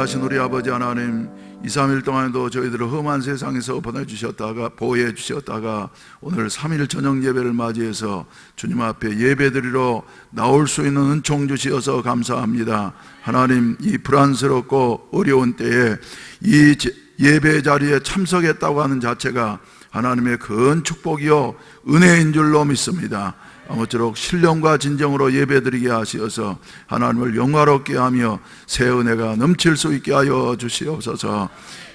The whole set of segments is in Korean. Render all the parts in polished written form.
위대하신 우리 아버지 하나님, 2, 3일 동안에도 저희들을 험한 세상에서 보내주셨다가 보호해 주셨다가 오늘 3일 저녁 예배를 맞이해서 주님 앞에 예배드리러 나올 수 있는 은총 주시어서 감사합니다. 하나님, 이 불안스럽고 어려운 때에 이 예배 자리에 참석했다고 하는 자체가 하나님의 큰 축복이요 은혜인 줄로 믿습니다. 아무쪼록 신령과 진정으로 예배드리게 하시어서 하나님을 영화롭게 하며 새 은혜가 넘칠 수 있게 하여 주시옵소서.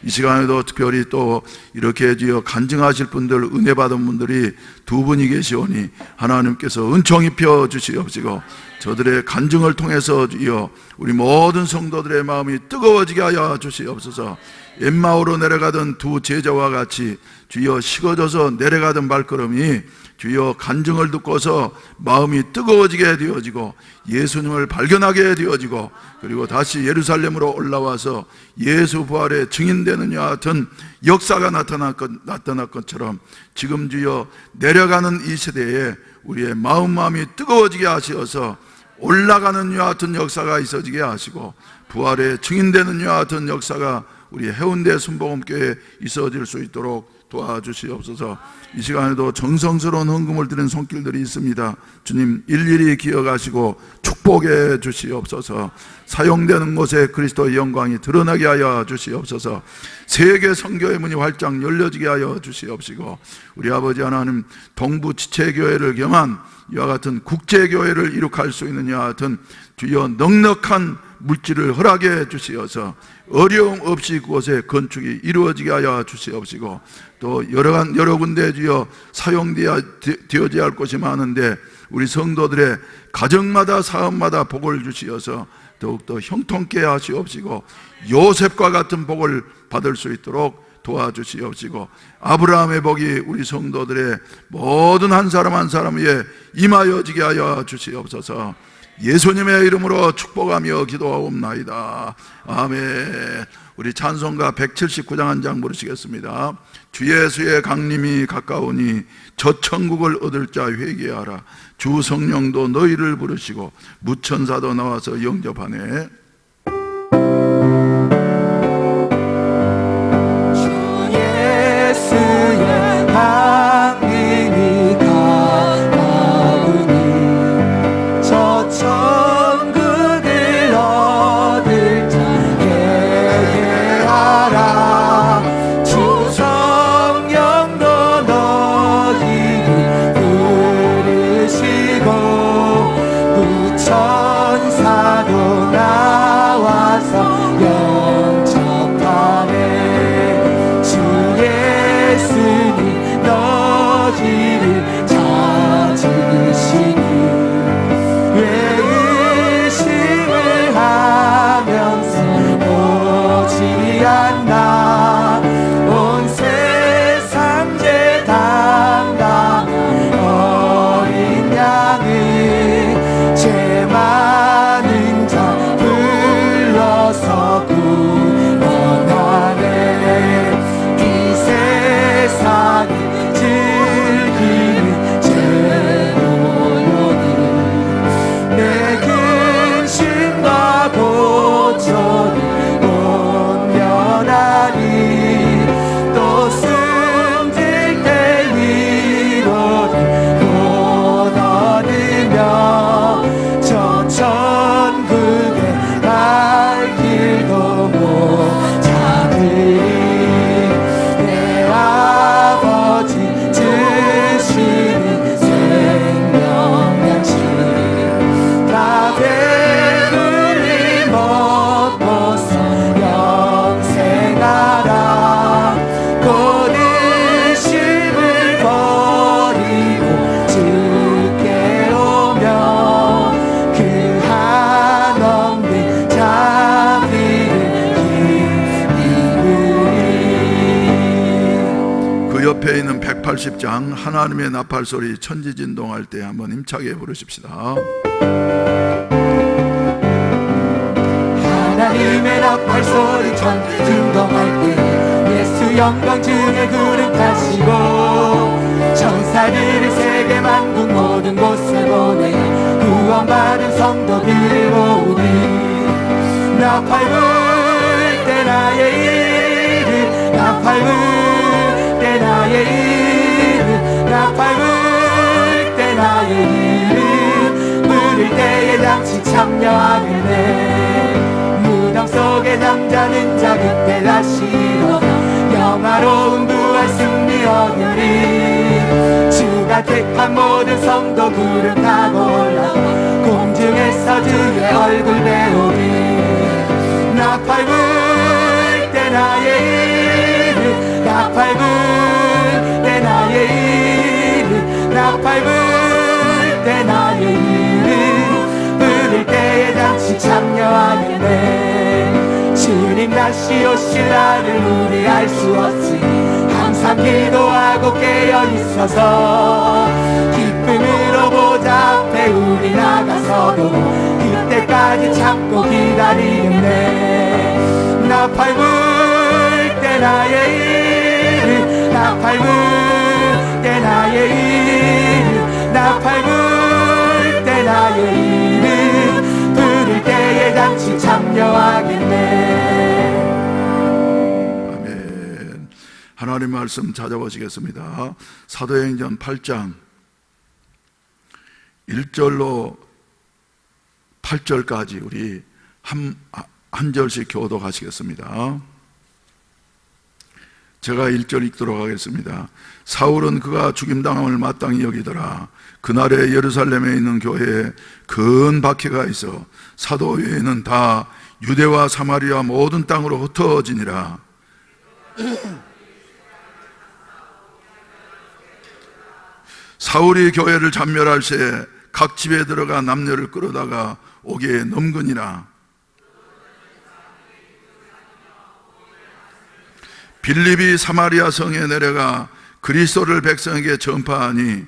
이 시간에도 특별히 또 이렇게 주여 간증하실 분들, 은혜 받은 분들이 두 분이 계시오니 하나님께서 은총 입혀 주시옵시고 저들의 간증을 통해서 주여 우리 모든 성도들의 마음이 뜨거워지게 하여 주시옵소서. 엠마오로 내려가던 두 제자와 같이 주여 식어져서 내려가던 발걸음이 주여 간증을 듣고서 마음이 뜨거워지게 되어지고 예수님을 발견하게 되어지고 그리고 다시 예루살렘으로 올라와서 예수 부활의 증인되는 이와 같은 역사가 나타날 것처럼 지금 주여 내려가는 이 시대에 우리의 마음이 뜨거워지게 하시어서 올라가는 이와 같은 역사가 있어지게 하시고 부활의 증인되는 이와 같은 역사가 우리 해운대 순복음교회에 있어질 수 있도록 도와주시옵소서. 이 시간에도 정성스러운 헌금을 드린 손길들이 있습니다. 주님 일일이 기억하시고 축복해 주시옵소서. 사용되는 곳에 그리스도의 영광이 드러나게 하여 주시옵소서. 세계 선교의 문이 활짝 열려지게 하여 주시옵시고 우리 아버지 하나님, 동부 지체교회를 겸한 이와 같은 국제교회를 이룩할 수 있는 이와 같은 주여 넉넉한 물질을 허락해 주시어서 어려움 없이 그곳에 건축이 이루어지게 하여 주시옵시고 또 여러 군데 주여 사용되어져야 할 곳이 많은데 우리 성도들의 가정마다 사업마다 복을 주시어서 더욱더 형통케 하시옵시고 요셉과 같은 복을 받을 수 있도록 도와주시옵시고 아브라함의 복이 우리 성도들의 모든 한 사람 한 사람 위에 임하여지게 하여 주시옵소서. 예수님의 이름으로 축복하며 기도하옵나이다. 아멘. 우리 찬송가 179장 한 장 부르시겠습니다. 주 예수의 강림이 가까우니 저 천국을 얻을 자 회개하라. 주 성령도 너희를 부르시고 무천사도 나와서 영접하네. 주 예수의 강림이 가까우니 저 천국을 얻을 자 회개하라. 주 성령도 너희를 부르시고 무천사도 나와서 영접하네. 주 예수님 너희를 찾으시니 왜 의심을 하면서 오지 않나. 온 세상 죄 담당한 어린 양을 죄 많은 자 불러서 구원하네. 이 세상이 즐기는 죄로요니 내 근심과 고초를 못 면하리. 또 숨질 때 위로를 못 얻으며 저 천국에 갈 길도 못 찾으리. 내 아버지 주시는 생명양식 다 배불리 먹고서 영생하라. 곧 의심을 버리고 주께 오며 그 한없는 자비를 입으리. 그 옆에 있는 180장 하나님의 나팔소리 천지진동할 때 한번 힘차게 부르십시다. 하나님의 나팔소리 천지진동할 때 예수 영광 중에 구름 타시고 천사들을 세계 만국 모든 곳에 보내 구원받은 성도들을 모으니 나팔 나의 이름 나 밟을 때 나의 이름 나 밟을 때 나의 이름 물을 때에 잠시 참여하겠네 무덤 속에 잠자는 자 그때 다시 일어나 영화로운 부활 승리 얻으리 주가 택한 모든 성도 구름 타고 올라 공중에서 주의 얼굴 배우리 나 밟을 때 나의 이름 나 밟을 때 나의 이름 나 밟을 때 나의 이름 부를 때에 잠시 참여하겠네 주님 다시 오실 날을 우리 알 수 없지 항상 기도하고 깨어있어서 기쁨으로 보좌 앞에 우리 나가서도 그때까지 참고 기다리겠네 나 밟을 때 나의 이름 나 밟을 때 나의 이름 나 밟을 때 나의 이름 부를 때에 잠시 참여하겠네 하나님 말씀 찾아보시겠습니다. 사도행전 8장 1절로 8절까지 우리 한 절씩 교독하시겠습니다. 제가 1절 읽도록 하겠습니다. 사울은 그가 죽임당함을 마땅히 여기더라. 그날에 예루살렘에 있는 교회에 큰 박해가 있어 사도 외에는 다 유대와 사마리아 모든 땅으로 흩어지니라. 사울이 교회를 잔멸할 새에 각 집에 들어가 남녀를 끌어다가 옥에 넘그니라. 빌립이 사마리아 성에 내려가 그리스도를 백성에게 전파하니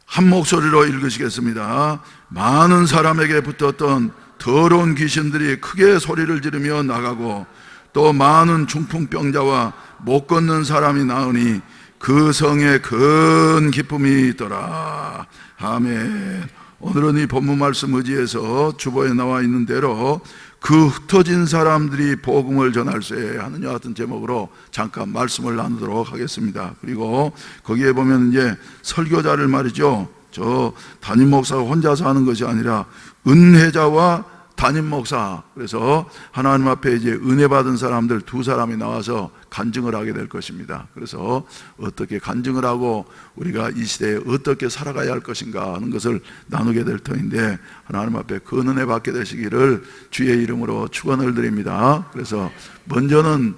한 목소리로 읽으시겠습니다. 많은 사람에게 붙었던 더러운 귀신들이 크게 소리를 지르며 나가고 또 많은 중풍병자와 못 걷는 사람이 나으니 그 성에 큰 기쁨이 있더라. 아멘. 오늘은 이 본문 말씀 의지에서 주보에 나와 있는 대로 그 흩어진 사람들이 복음을 전할 새 하는 이와 같은 제목으로 잠깐 말씀을 나누도록 하겠습니다. 그리고 거기에 보면 이제 설교자를 말이죠. 저 담임 목사가 혼자서 하는 것이 아니라 은혜자와 담임 목사, 그래서 하나님 앞에 이제 은혜 받은 사람들 두 사람이 나와서 간증을 하게 될 것입니다. 그래서 어떻게 간증을 하고 우리가 이 시대에 어떻게 살아가야 할 것인가 하는 것을 나누게 될 터인데 하나님 앞에 그 은혜 받게 되시기를 주의 이름으로 축원을 드립니다. 그래서 먼저는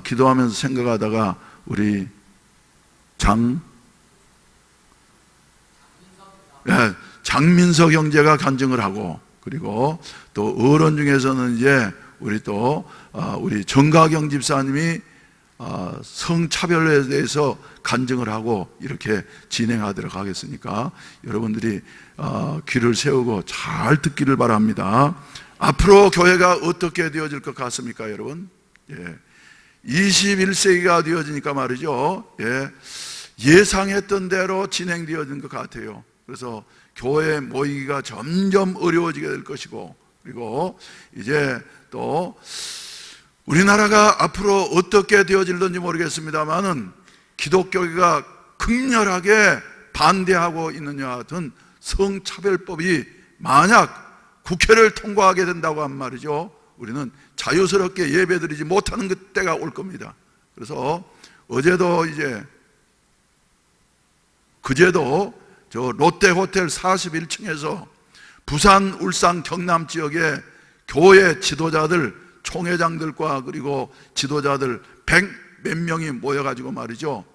기도하면서 생각하다가 우리 장민석 형제가 간증을 하고, 그리고 또 어른 중에서는 이제 우리 우리 정가경 집사님이 성차별에 대해서 간증을 하고 이렇게 진행하도록 하겠으니까 여러분들이 귀를 세우고 잘 듣기를 바랍니다. 앞으로 교회가 어떻게 되어질 것 같습니까, 여러분? 21세기가 되어지니까 말이죠. 예상했던 대로 진행되어진 것 같아요. 그래서 교회 모이기가 점점 어려워지게 될 것이고, 그리고 이제 또 우리나라가 앞으로 어떻게 되어질는지 모르겠습니다만은 기독교가 극렬하게 반대하고 있는 이와 같은 성차별법이 만약 국회를 통과하게 된다고 한 말이죠, 우리는 자유스럽게 예배드리지 못하는 그때가 올 겁니다. 그래서 어제도 그제도 저 롯데호텔 41층에서 부산, 울산, 경남 지역의 교회 지도자들, 총회장들과 그리고 지도자들 100몇 명이 모여가지고 말이죠,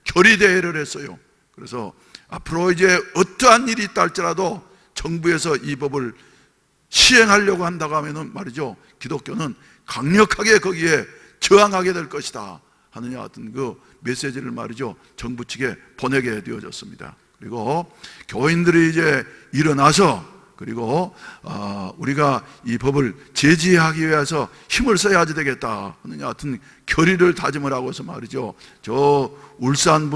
결의대회를 했어요. 그래서 앞으로 이제 어떠한 일이 있다 할지라도 정부에서 이 법을 시행하려고 한다고 하면은 말이죠, 기독교는 강력하게 거기에 저항하게 될 것이다 하는 같은 그 메시지를 말이죠, 정부 측에 보내게 되어졌습니다. 그리고 교인들이 이제 일어나서 그리고 우리가 이 법을 제지하기 위해서 힘을 써야지 되겠다 하는 여하튼 결의를 다짐을 하고서 말이죠. 저 울산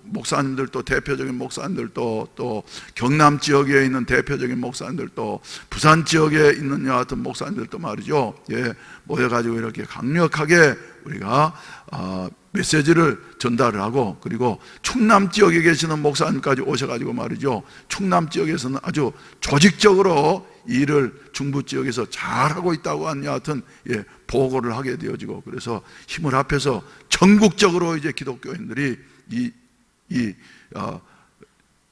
목사님들도, 대표적인 목사님들도, 또 경남 지역에 있는 대표적인 목사님들도, 부산 지역에 있는 여하튼 목사님들도 말이죠. 예, 모여가지고 이렇게 강력하게 우리가 메시지를 전달을 하고, 그리고 충남 지역에 계시는 목사님까지 오셔가지고 말이죠. 충남 지역에서는 아주 조직적으로 이 일을 중부 지역에서 잘하고 있다고 하는 여하튼 보고를 하게 되어지고, 그래서 힘을 합해서 전국적으로 이제 기독교인들이 이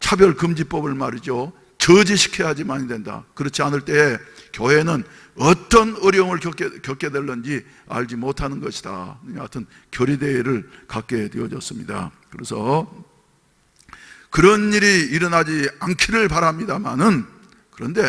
차별금지법을 말이죠. 저지시켜야지만이 된다. 그렇지 않을 때에 교회는 어떤 어려움을 겪게 될는지 알지 못하는 것이다. 하여튼 결의대회를 갖게 되어졌습니다. 그래서 그런 일이 일어나지 않기를 바랍니다만은, 그런데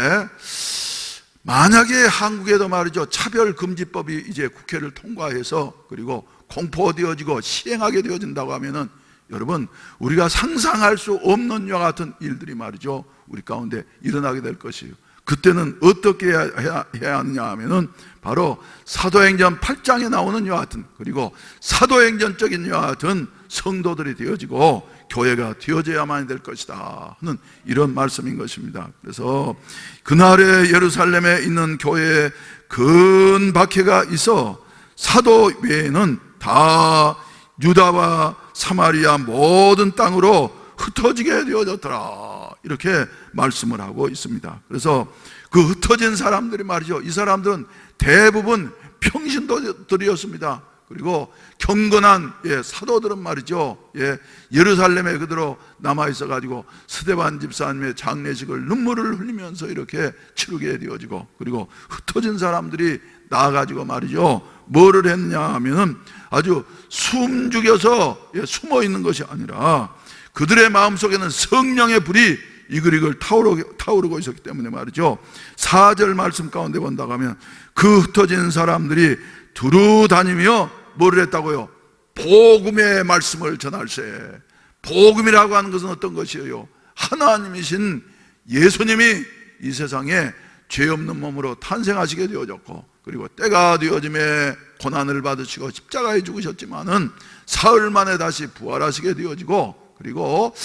만약에 한국에도 말이죠, 차별금지법이 이제 국회를 통과해서 그리고 공포되어지고 시행하게 되어진다고 하면은, 여러분, 우리가 상상할 수 없는 이와 같은 일들이 말이죠, 우리 가운데 일어나게 될 것이에요. 그때는 어떻게 해야 하느냐 하면은, 바로 사도행전 8장에 나오는 이와 같은, 그리고 사도행전적인 이와 같은 성도들이 되어지고 교회가 되어져야만 될 것이다 하는 이런 말씀인 것입니다. 그래서 그날에 예루살렘에 있는 교회에 큰 박해가 있어 사도 외에는 다 유다와 사마리아 모든 땅으로 흩어지게 되어졌더라, 이렇게 말씀을 하고 있습니다. 그래서 그 흩어진 사람들이 말이죠, 이 사람들은 대부분 평신도들이었습니다. 그리고 경건한 사도들은 말이죠, 예루살렘에 그대로 남아있어 가지고 스데반 집사님의 장례식을 눈물을 흘리면서 이렇게 치르게 되어지고, 그리고 흩어진 사람들이 나아가지고 말이죠, 뭐를 했느냐 하면은 아주 숨죽여서 숨어 있는 것이 아니라 그들의 마음속에는 성령의 불이 이글이글 타오르고 있었기 때문에 말이죠, 4절 말씀 가운데 본다고 하면 그 흩어진 사람들이 두루 다니며 뭐를 했다고요? 복음의 말씀을 전할세. 복음이라고 하는 것은 어떤 것이에요? 하나님이신 예수님이 이 세상에 죄 없는 몸으로 탄생하시게 되어졌고, 그리고 때가 되어짐에 고난을 받으시고 십자가에 죽으셨지만은 사흘 만에 다시 부활하시게 되어지고, 그리고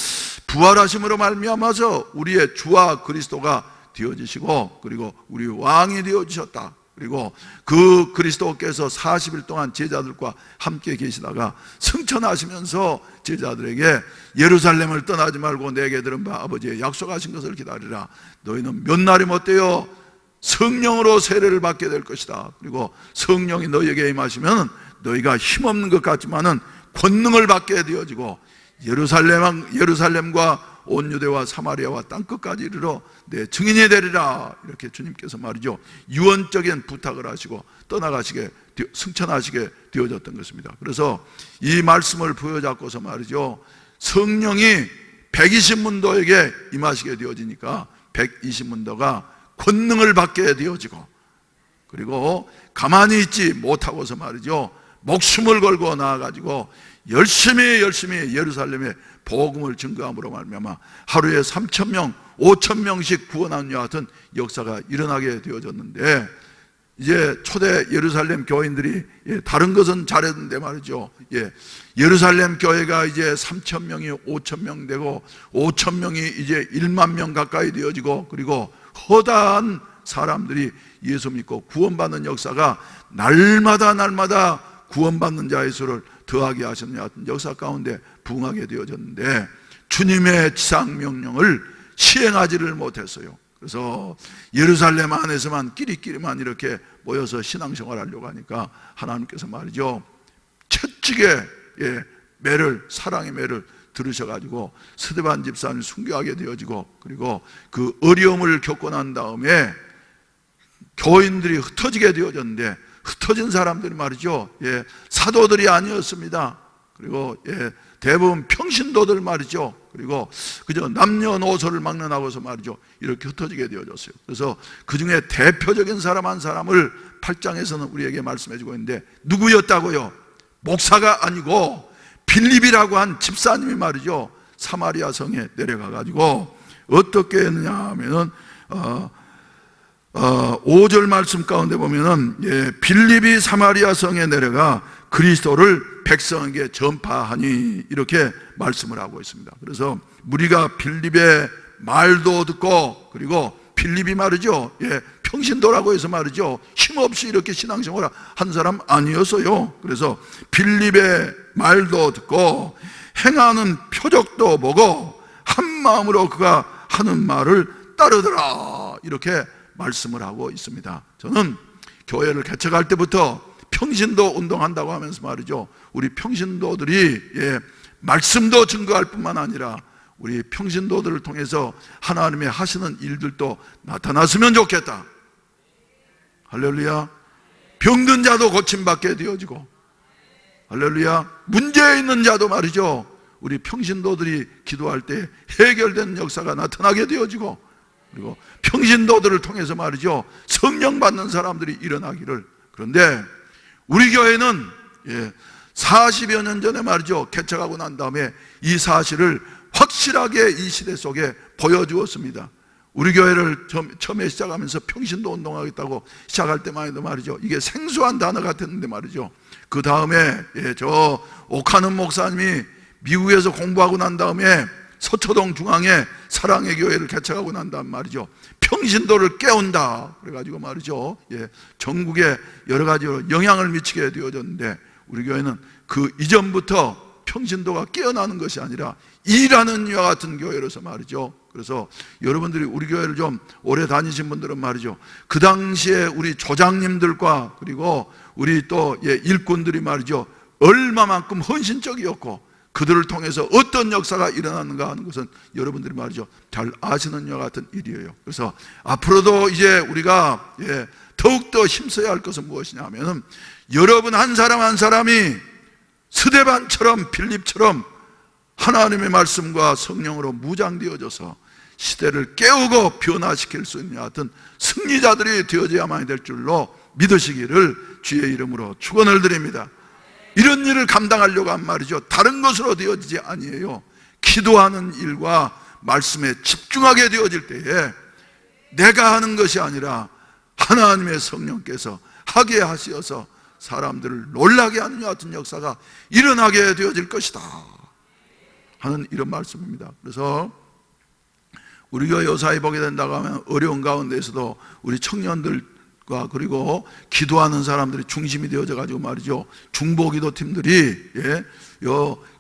부활하심으로 말미암아서 우리의 주와 그리스도가 되어지시고, 그리고 우리 왕이 되어지셨다. 그리고 그 그리스도께서 40일 동안 제자들과 함께 계시다가 승천하시면서 제자들에게 예루살렘을 떠나지 말고 내게 들은 바 아버지의 약속하신 것을 기다리라. 너희는 몇 날이 못되어 성령으로 세례를 받게 될 것이다. 그리고 성령이 너희에게 임하시면 너희가 힘없는 것 같지만은 권능을 받게 되어지고 예루살렘과 온 유대와 사마리아와 땅끝까지 이르러 내 증인이 되리라. 이렇게 주님께서 말이죠, 유언적인 부탁을 하시고 떠나가시게, 승천하시게 되어졌던 것입니다. 그래서 이 말씀을 부여잡고서 말이죠, 성령이 120문도에게 임하시게 되어지니까 120문도가 권능을 받게 되어지고, 그리고 가만히 있지 못하고서 말이죠, 목숨을 걸고 나아가지고 열심히 예루살렘에 복음을 증거함으로 말미암아 하루에 3,000명, 5,000명씩 구원하는 것 같은 역사가 일어나게 되어졌는데, 이제 초대 예루살렘 교인들이 다른 것은 잘했는데 말이죠, 예루살렘 교회가 이제 3,000명이 5,000명 되고 5,000명이 이제 1만 명 가까이 되어지고, 그리고 허다한 사람들이 예수 믿고 구원받는 역사가 날마다 구원받는 자의 수를 더하게 하시는 역사 가운데 부응하게 되어졌는데, 주님의 지상명령을 시행하지를 못했어요. 그래서 예루살렘 안에서만 끼리끼리만 이렇게 모여서 신앙생활 하려고 하니까 하나님께서 말이죠, 채찍에 사랑의 매를 들으셔가지고 스데반 집사를 순교하게 되어지고, 그리고 그 어려움을 겪고 난 다음에 교인들이 흩어지게 되어졌는데, 흩어진 사람들이 말이죠, 사도들이 아니었습니다. 그리고 대부분 평신도들 말이죠. 그리고 그저 남녀노소를 막론하고서 말이죠, 이렇게 흩어지게 되어졌어요. 그래서 그 중에 대표적인 사람 한 사람을 8장에서는 우리에게 말씀해 주고 있는데, 누구였다고요? 목사가 아니고 빌립이라고 한 집사님이 말이죠, 사마리아 성에 내려가 가지고 어떻게 했느냐 하면은 5절 말씀 가운데 보면은 빌립이 사마리아 성에 내려가 그리스도를 백성에게 전파하니 이렇게 말씀을 하고 있습니다. 그래서 무리가 빌립의 말도 듣고, 그리고 빌립이 말이죠, 평신도라고 해서 말이죠, 힘없이 이렇게 신앙생활을 한 사람 아니었어요. 그래서 빌립의 말도 듣고 행하는 표적도 보고 한 마음으로 그가 하는 말을 따르더라, 이렇게 말씀을 하고 있습니다. 저는 교회를 개척할 때부터 평신도 운동한다고 하면서 말이죠, 우리 평신도들이 말씀도 증거할 뿐만 아니라 우리 평신도들을 통해서 하나님의 하시는 일들도 나타났으면 좋겠다. 할렐루야. 병든 자도 고침받게 되어지고, 할렐루야, 문제 있는 자도 말이죠, 우리 평신도들이 기도할 때 해결되는 역사가 나타나게 되어지고, 그리고 평신도들을 통해서 말이죠, 성령 받는 사람들이 일어나기를. 그런데 우리 교회는 40여 년 전에 말이죠, 개척하고 난 다음에 이 사실을 확실하게 이 시대 속에 보여주었습니다. 우리 교회를 처음에 시작하면서 평신도 운동하겠다고 시작할 때만 해도 말이죠, 이게 생소한 단어 같았는데 말이죠, 그 다음에 저 오카는 목사님이 미국에서 공부하고 난 다음에 서초동 중앙에 사랑의 교회를 개척하고 난 다음 말이죠, 평신도를 깨운다 그래가지고 말이죠, 전국에 여러 가지로 영향을 미치게 되어졌는데, 우리 교회는 그 이전부터 평신도가 깨어나는 것이 아니라 일하는 이와 같은 교회로서 말이죠. 그래서 여러분들이 우리 교회를 좀 오래 다니신 분들은 말이죠, 그 당시에 우리 조장님들과 그리고 우리 또 일꾼들이 말이죠, 얼마만큼 헌신적이었고 그들을 통해서 어떤 역사가 일어났는가 하는 것은 여러분들이 말이죠, 잘 아시는 이와 같은 일이에요. 그래서 앞으로도 이제 우리가 더욱더 힘써야 할 것은 무엇이냐 하면은, 여러분 한 사람 한 사람이 스데반처럼 빌립처럼 하나님의 말씀과 성령으로 무장되어져서 시대를 깨우고 변화시킬 수 있는 하여튼 승리자들이 되어져야만 될 줄로 믿으시기를 주의 이름으로 축원을 드립니다. 이런 일을 감당하려고 한 말이죠, 다른 것으로 되어지지 아니에요. 기도하는 일과 말씀에 집중하게 되어질 때에 내가 하는 것이 아니라 하나님의 성령께서 하게 하시어서 사람들을 놀라게 하는 같은 역사가 일어나게 되어질 것이다 하는 이런 말씀입니다. 그래서 우리 교회 요사이 보게 된다고 하면 어려운 가운데에서도 우리 청년들과 그리고 기도하는 사람들이 중심이 되어져 가지고 말이죠, 중보기도 팀들이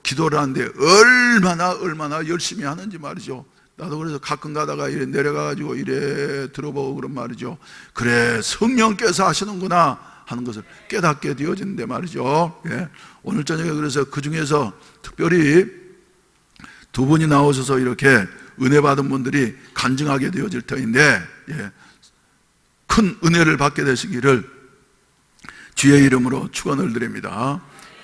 기도를 하는데 얼마나 열심히 하는지 말이죠. 나도 그래서 가끔 가다가 이래 내려가 가지고 이래 들어보고 그런 말이죠, 그래 성령께서 하시는구나 하는 것을 깨닫게 되어지는데 말이죠. 오늘 저녁에 그래서 그 중에서 특별히 두 분이 나오셔서 이렇게 은혜 받은 분들이 간증하게 되어질 터인데, 큰 은혜를 받게 되시기를 주의 이름으로 축원을 드립니다.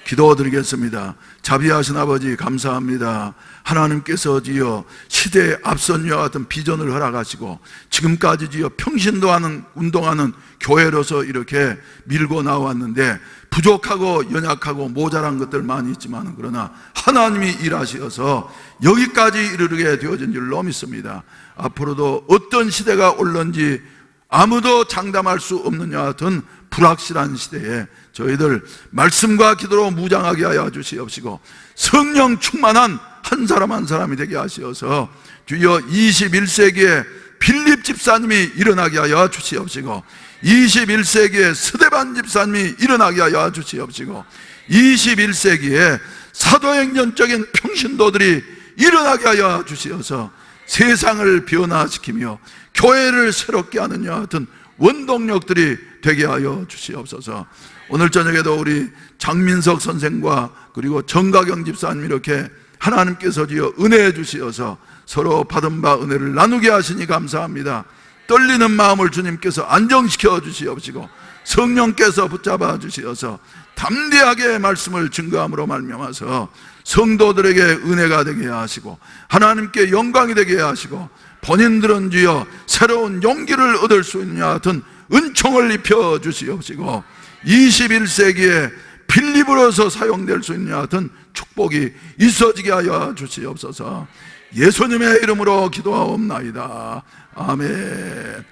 기도드리겠습니다. 자비하신 아버지 감사합니다. 하나님께서 지어 시대에 앞선 이와 같은 비전을 허락하시고 지금까지 지어 평신도하는 운동하는 교회로서 이렇게 밀고 나왔는데 부족하고 연약하고 모자란 것들 많이 있지만, 그러나 하나님이 일하셔서 여기까지 이르게 되어진 줄로 믿습니다. 앞으로도 어떤 시대가 올런지 아무도 장담할 수 없는 이와 같은 불확실한 시대에 저희들 말씀과 기도로 무장하게 하여 주시옵시고 성령 충만한 한 사람 한 사람이 되게 하시어서 주여 21세기에 빌립 집사님이 일어나게 하여 주시옵시고 21세기에 스데반 집사님이 일어나게 하여 주시옵시고 21세기에 사도행전적인 평신도들이 일어나게 하여 주시어서 세상을 변화시키며 교회를 새롭게 하는 이와 같은 원동력들이 되게 하여 주시옵소서. 오늘 저녁에도 우리 장민석 선생과 그리고 정가경 집사님 이렇게 하나님께서 지어 은혜해 주시어서 서로 받은 바 은혜를 나누게 하시니 감사합니다. 떨리는 마음을 주님께서 안정시켜 주시옵시고 성령께서 붙잡아 주시어서 담대하게 말씀을 증거함으로 말미암아서 성도들에게 은혜가 되게 하시고 하나님께 영광이 되게 하시고 본인들은 주여 새로운 용기를 얻을 수 있는 같은 은총을 입혀 주시옵시고 21세기에 빌립으로서 사용될 수 있는 같은 축복이 있어지게 하여 주시옵소서. 예수님의 이름으로 기도하옵나이다. 아멘.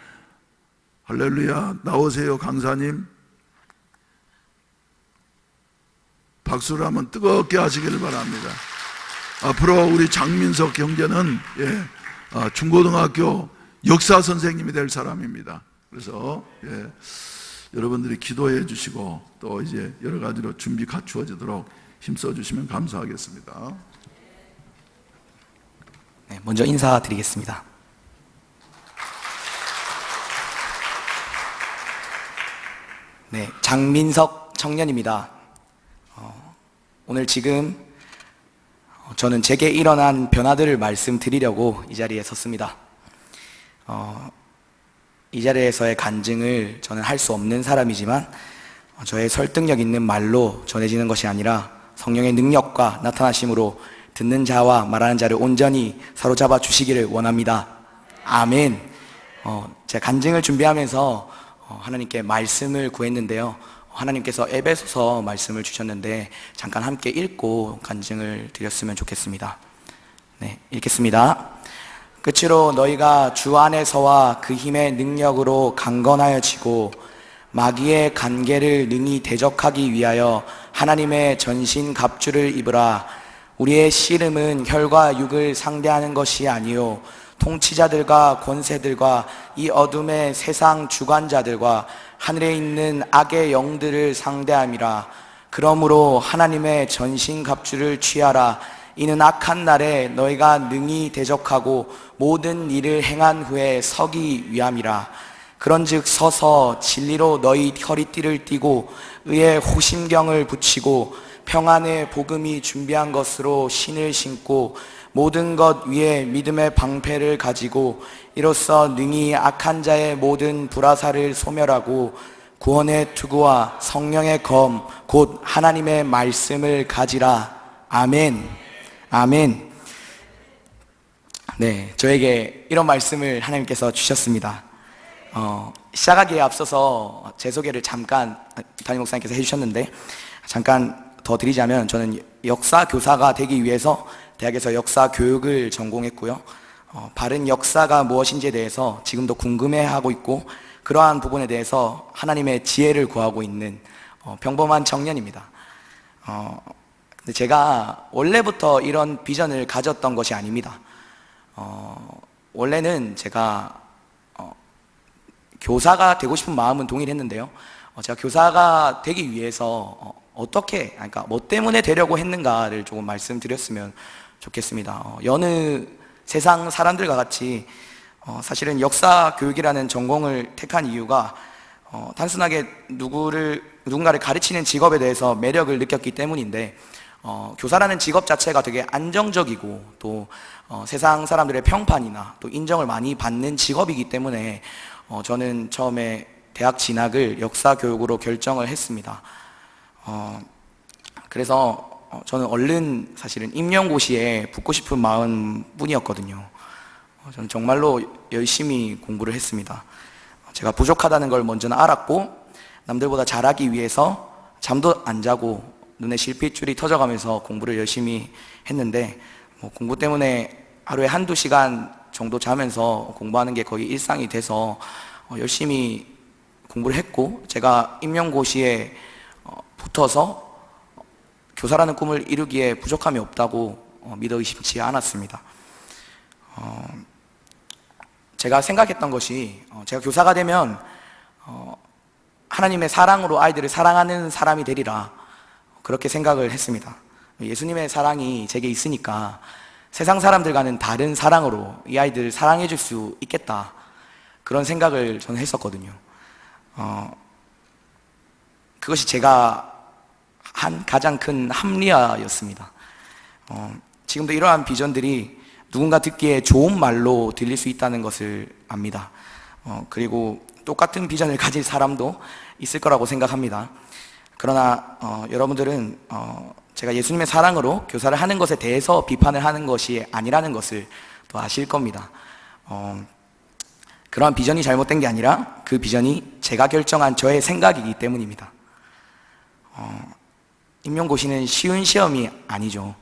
할렐루야. 나오세요, 강사님. 박수를 한번 뜨겁게 하시기를 바랍니다. 앞으로 우리 장민석 형제는 중고등학교 역사 선생님이 될 사람입니다. 그래서 여러분들이 기도해 주시고 또 이제 여러 가지로 준비 갖추어지도록 힘써 주시면 감사하겠습니다. 네, 먼저 인사드리겠습니다. 네, 장민석 청년입니다. 오늘 지금 저는 제게 일어난 변화들을 말씀드리려고 이 자리에 섰습니다. 이 자리에서의 간증을 저는 할 수 없는 사람이지만 저의 설득력 있는 말로 전해지는 것이 아니라 성령의 능력과 나타나심으로 듣는 자와 말하는 자를 온전히 사로잡아 주시기를 원합니다. 아멘. 제가 간증을 준비하면서 하나님께 말씀을 구했는데요. 하나님께서 에베소서 말씀을 주셨는데 잠깐 함께 읽고 간증을 드렸으면 좋겠습니다. 네, 읽겠습니다. 끝으로 너희가 주 안에서와 그 힘의 능력으로 강건하여지고 마귀의 간계를 능히 대적하기 위하여 하나님의 전신 갑주를 입으라. 우리의 씨름은 혈과 육을 상대하는 것이 아니요 통치자들과 권세들과 이 어둠의 세상 주관자들과 하늘에 있는 악의 영들을 상대함이라. 그러므로 하나님의 전신 갑주를 취하라. 이는 악한 날에 너희가 능히 대적하고 모든 일을 행한 후에 서기 위함이라. 그런즉 서서 진리로 너희 허리띠를 띠고 의의 호심경을 붙이고 평안의 복음이 준비한 것으로 신을 신고 모든 것 위에 믿음의 방패를 가지고 이로써 능히 악한 자의 모든 불화살을 소멸하고 구원의 투구와 성령의 검 곧 하나님의 말씀을 가지라. 아멘. 아멘. 네, 저에게 이런 말씀을 하나님께서 주셨습니다. 시작하기에 앞서서 제 소개를 잠깐 담임 목사님께서 해주셨는데 잠깐 더 드리자면 저는 역사 교사가 되기 위해서 대학에서 역사 교육을 전공했고요. 바른 역사가 무엇인지에 대해서 지금도 궁금해하고 있고 그러한 부분에 대해서 하나님의 지혜를 구하고 있는 평범한 청년입니다. 근데 제가 원래부터 이런 비전을 가졌던 것이 아닙니다. 원래는 제가 교사가 되고 싶은 마음은 동일했는데요. 제가 교사가 되기 위해서 어떻게, 그러니까 뭐 때문에 되려고 했는가를 조금 말씀드렸으면 좋겠습니다. 여느 세상 사람들과 같이 사실은 역사 교육이라는 전공을 택한 이유가 단순하게 누군가를 가르치는 직업에 대해서 매력을 느꼈기 때문인데 교사라는 직업 자체가 되게 안정적이고 또 세상 사람들의 평판이나 또 인정을 많이 받는 직업이기 때문에 저는 처음에 대학 진학을 역사 교육으로 결정을 했습니다. 그래서 저는 얼른 사실은 임용고시에 붙고 싶은 마음뿐이었거든요. 저는 정말로 열심히 공부를 했습니다. 제가 부족하다는 걸 먼저는 알았고 남들보다 잘하기 위해서 잠도 안 자고 눈에 실핏줄이 터져가면서 공부를 열심히 했는데 공부 때문에 하루에 한두 시간 정도 자면서 공부하는 게 거의 일상이 돼서 열심히 공부를 했고 제가 임용고시에 붙어서 교사라는 꿈을 이루기에 부족함이 없다고 믿어 의심치 않았습니다. 제가 생각했던 것이 제가 교사가 되면 하나님의 사랑으로 아이들을 사랑하는 사람이 되리라 그렇게 생각을 했습니다. 예수님의 사랑이 제게 있으니까 세상 사람들과는 다른 사랑으로 이 아이들을 사랑해 줄 수 있겠다 그런 생각을 저는 했었거든요. 그것이 제가 한 가장 큰 합리화였습니다. 지금도 이러한 비전들이 누군가 듣기에 좋은 말로 들릴 수 있다는 것을 압니다. 그리고 똑같은 비전을 가질 사람도 있을 거라고 생각합니다. 그러나 여러분들은 제가 예수님의 사랑으로 교사를 하는 것에 대해서 비판을 하는 것이 아니라는 것을 또 아실 겁니다. 그러한 비전이 잘못된 게 아니라 그 비전이 제가 결정한 저의 생각이기 때문입니다. 임용고시는 쉬운 시험이 아니죠.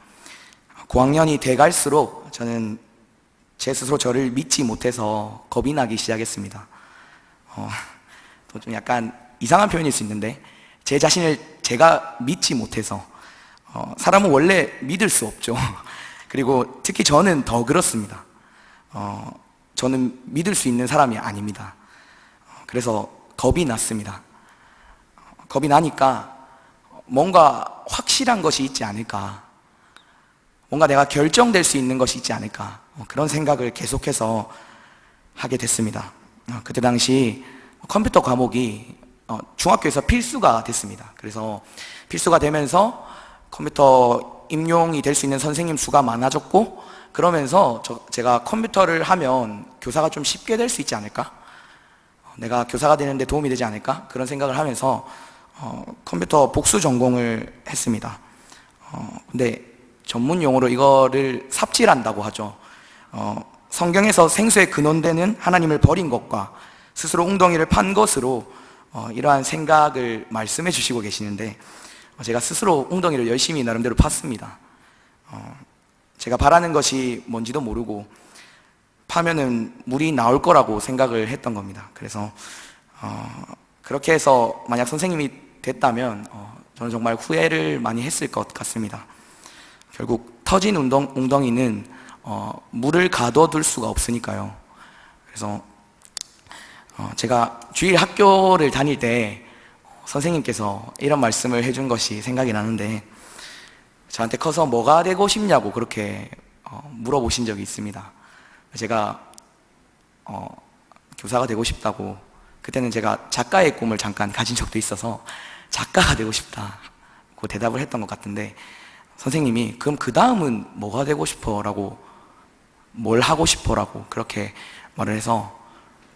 고학년이 돼갈수록 저는 제 스스로 저를 믿지 못해서 겁이 나기 시작했습니다. 또 좀 약간 이상한 표현일 수 있는데 제 자신을 제가 믿지 못해서 사람은 원래 믿을 수 없죠. 그리고 특히 저는 더 그렇습니다. 저는 믿을 수 있는 사람이 아닙니다. 그래서 겁이 났습니다. 겁이 나니까 뭔가 확실한 것이 있지 않을까, 뭔가 내가 결정될 수 있는 것이 있지 않을까, 그런 생각을 계속해서 하게 됐습니다. 그때 당시 컴퓨터 과목이 중학교에서 필수가 됐습니다. 그래서 필수가 되면서 컴퓨터 임용이 될 수 있는 선생님 수가 많아졌고, 그러면서 제가 컴퓨터를 하면 교사가 좀 쉽게 될 수 있지 않을까, 내가 교사가 되는데 도움이 되지 않을까, 그런 생각을 하면서 컴퓨터 복수 전공을 했습니다. 근데 전문 용어로 이거를 삽질한다고 하죠. 성경에서 생수의 근원되는 하나님을 버린 것과 스스로 웅덩이를 판 것으로 이러한 생각을 말씀해 주시고 계시는데, 제가 스스로 웅덩이를 열심히 나름대로 팠습니다. 제가 바라는 것이 뭔지도 모르고 파면은 물이 나올 거라고 생각을 했던 겁니다. 그래서 그렇게 해서 만약 선생님이 됐다면 저는 정말 후회를 많이 했을 것 같습니다. 결국 터진 웅덩이는 물을 가둬둘 수가 없으니까요. 그래서 제가 주일 학교를 다닐 때 선생님께서 이런 말씀을 해준 것이 생각이 나는데, 저한테 커서 뭐가 되고 싶냐고 그렇게 물어보신 적이 있습니다. 제가 교사가 되고 싶다고, 그때는 제가 작가의 꿈을 잠깐 가진 적도 있어서 작가가 되고 싶다고 대답을 했던 것 같은데, 선생님이 그럼 그 다음은 뭐가 되고 싶어? 라고, 뭘 하고 싶어? 라고 그렇게 말을 해서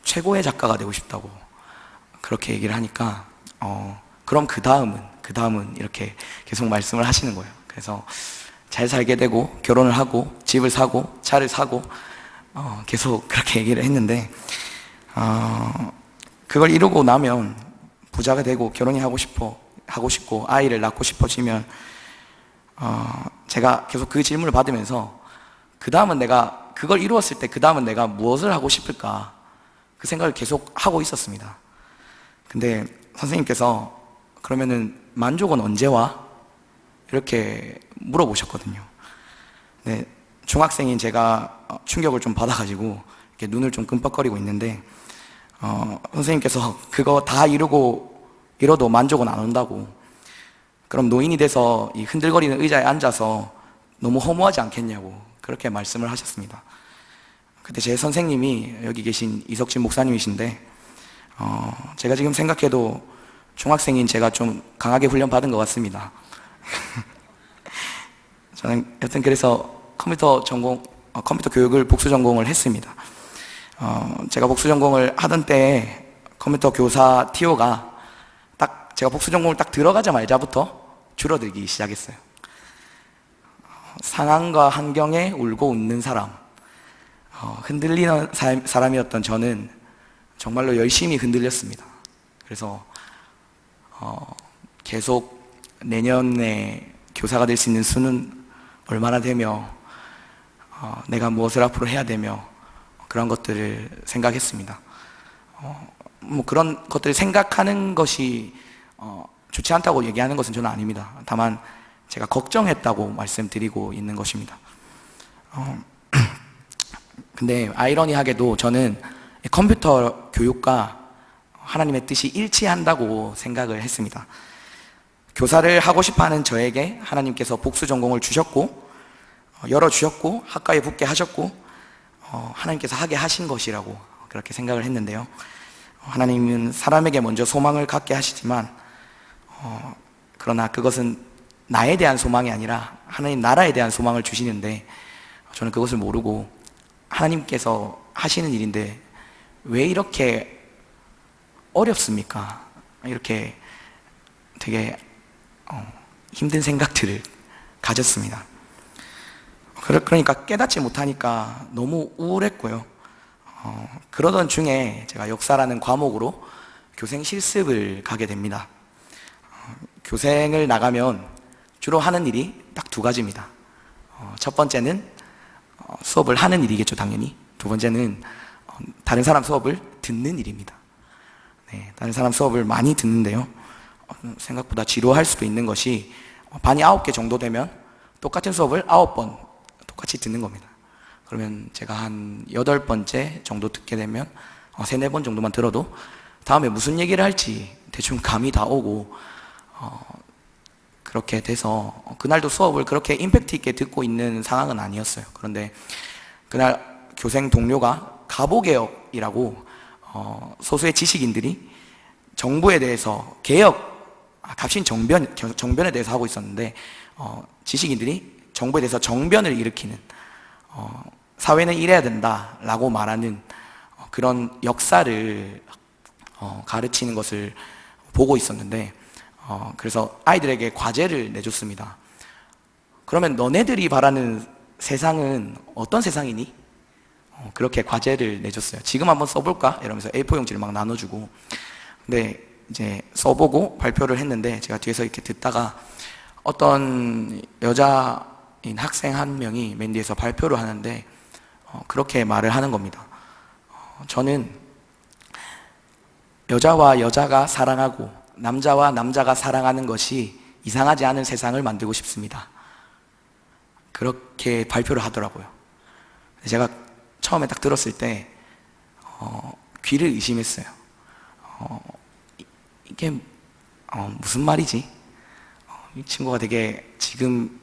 최고의 작가가 되고 싶다고 그렇게 얘기를 하니까 그럼 그 다음은 이렇게 계속 말씀을 하시는 거예요. 그래서 잘 살게 되고 결혼을 하고 집을 사고 차를 사고 계속 그렇게 얘기를 했는데, 그걸 이루고 나면 부자가 되고 결혼이 하고 싶고 아이를 낳고 싶어지면 제가 계속 그 질문을 받으면서 그 다음은 내가 그걸 이루었을 때 그 다음은 내가 무엇을 하고 싶을까, 그 생각을 계속 하고 있었습니다. 근데 선생님께서 그러면은 만족은 언제 와? 이렇게 물어보셨거든요. 네, 중학생인 제가 충격을 좀 받아가지고 이렇게 눈을 좀 끔뻑거리고 있는데, 선생님께서 그거 다 이뤄도 만족은 안 온다고, 그럼 노인이 돼서 이 흔들거리는 의자에 앉아서 너무 허무하지 않겠냐고 그렇게 말씀을 하셨습니다. 그때 제 선생님이 여기 계신 이석진 목사님이신데, 제가 지금 생각해도 중학생인 제가 좀 강하게 훈련받은 것 같습니다. 저는 여튼 그래서 컴퓨터 교육을 복수 전공을 했습니다. 제가 복수 전공을 하던 때에 컴퓨터 교사 TO가 딱 제가 복수 전공을 딱 들어가자마자부터 줄어들기 시작했어요. 상황과 환경에 울고 웃는 사람, 흔들리는 사람이었던 저는 정말로 열심히 흔들렸습니다. 그래서 계속 내년에 교사가 될 수 있는 수는 얼마나 되며 내가 무엇을 앞으로 해야 되며 그런 것들을 생각했습니다. 뭐 그런 것들을 생각하는 것이 좋지 않다고 얘기하는 것은 저는 아닙니다. 다만 제가 걱정했다고 말씀드리고 있는 것입니다. 근데 아이러니하게도 저는 컴퓨터 교육과 하나님의 뜻이 일치한다고 생각을 했습니다. 교사를 하고 싶어하는 저에게 하나님께서 복수 전공을 주셨고 열어주셨고 학과에 붙게 하셨고 하나님께서 하게 하신 것이라고 그렇게 생각을 했는데요. 하나님은 사람에게 먼저 소망을 갖게 하시지만 그러나 그것은 나에 대한 소망이 아니라 하나님 나라에 대한 소망을 주시는데, 저는 그것을 모르고 하나님께서 하시는 일인데 왜 이렇게 어렵습니까? 이렇게 되게 힘든 생각들을 가졌습니다. 그러니까 깨닫지 못하니까 너무 우울했고요. 그러던 중에 제가 역사라는 과목으로 교생 실습을 가게 됩니다. 교생을 나가면 주로 하는 일이 딱 두 가지입니다. 첫 번째는 수업을 하는 일이겠죠, 당연히. 두 번째는 다른 사람 수업을 듣는 일입니다. 네, 다른 사람 수업을 많이 듣는데요. 생각보다 지루할 수도 있는 것이 반이 9개 정도 되면 똑같은 수업을 9번 똑같이 듣는 겁니다. 그러면 제가 한 8번째 정도 듣게 되면 3, 4번 정도만 들어도 다음에 무슨 얘기를 할지 대충 감이 다 오고 그렇게 돼서 그날도 수업을 그렇게 임팩트 있게 듣고 있는 상황은 아니었어요. 그런데 그날 교생 동료가 가보개혁이라고 소수의 지식인들이 정부에 대해서 갑신 정변에 대해서 하고 있었는데 지식인들이 정부에 대해서 정변을 일으키는 사회는 이래야 된다라고 말하는 그런 역사를 가르치는 것을 보고 있었는데 그래서 아이들에게 과제를 내줬습니다. 그러면 너네들이 바라는 세상은 어떤 세상이니? 그렇게 과제를 내줬어요. 지금 한번 써볼까? 이러면서 A4 용지를 막 나눠주고 근데 이제 써보고 발표를 했는데 제가 뒤에서 이렇게 듣다가 어떤 여자인 학생 한 명이 맨 뒤에서 발표를 하는데 그렇게 말을 하는 겁니다. 저는 여자와 여자가 사랑하고 남자와 남자가 사랑하는 것이 이상하지 않은 세상을 만들고 싶습니다. 그렇게 발표를 하더라고요. 제가 처음에 딱 들었을 때 귀를 의심했어요. 이게 무슨 말이지? 이 친구가 되게 지금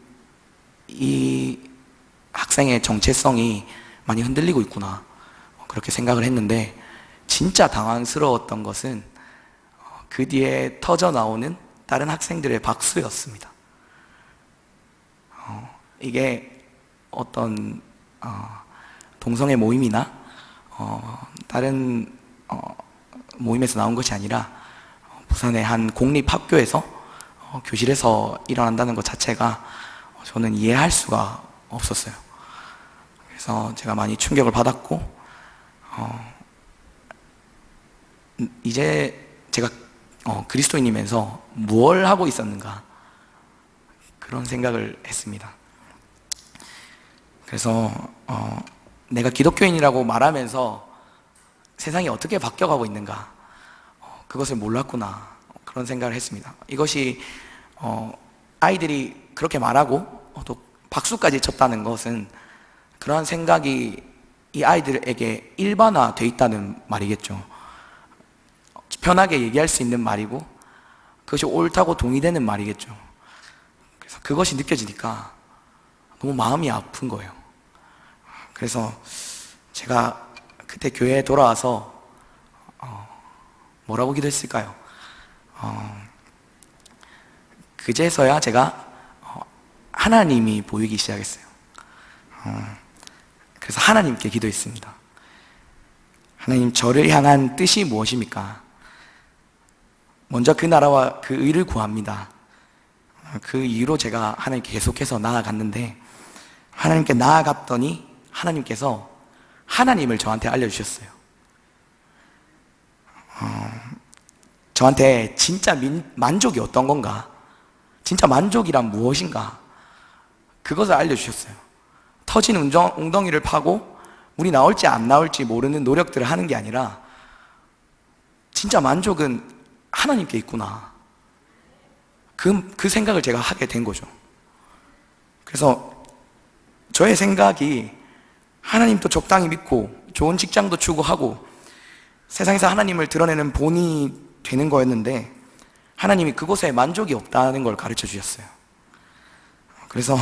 이 학생의 정체성이 많이 흔들리고 있구나 그렇게 생각을 했는데 진짜 당황스러웠던 것은 그 뒤에 터져 나오는 다른 학생들의 박수였습니다. 이게 어떤 동성애 모임이나 다른 모임에서 나온 것이 아니라 부산의 한 공립학교에서 교실에서 일어난다는 것 자체가 저는 이해할 수가 없었어요. 그래서 제가 많이 충격을 받았고 이제 제가 그리스도인이면서 뭘 하고 있었는가 그런 생각을 했습니다. 그래서 내가 기독교인이라고 말하면서 세상이 어떻게 바뀌어가고 있는가 그것을 몰랐구나 그런 생각을 했습니다. 이것이 아이들이 그렇게 말하고 또 박수까지 쳤다는 것은 그러한 생각이 이 아이들에게 일반화되어 있다는 말이겠죠. 편하게 얘기할 수 있는 말이고 그것이 옳다고 동의되는 말이겠죠. 그래서 그것이 느껴지니까 너무 마음이 아픈 거예요. 그래서 제가 그때 교회에 돌아와서 뭐라고 기도했을까요? 그제서야 제가 하나님이 보이기 시작했어요. 그래서 하나님께 기도했습니다. 하나님, 저를 향한 뜻이 무엇입니까? 먼저 그 나라와 그 의를 구합니다. 그 이유로 제가 하나님께 계속해서 나아갔는데 하나님께 나아갔더니 하나님께서 하나님을 저한테 알려주셨어요. 저한테 진짜 만족이 어떤 건가? 진짜 만족이란 무엇인가? 그것을 알려주셨어요. 터진 웅덩이를 파고 물이 나올지 안 나올지 모르는 노력들을 하는 게 아니라 진짜 만족은 하나님께 있구나. 그 생각을 제가 하게 된 거죠. 그래서 저의 생각이 하나님도 적당히 믿고 좋은 직장도 추구하고 세상에서 하나님을 드러내는 본이 되는 거였는데 하나님이 그곳에 만족이 없다는 걸 가르쳐 주셨어요. 그래서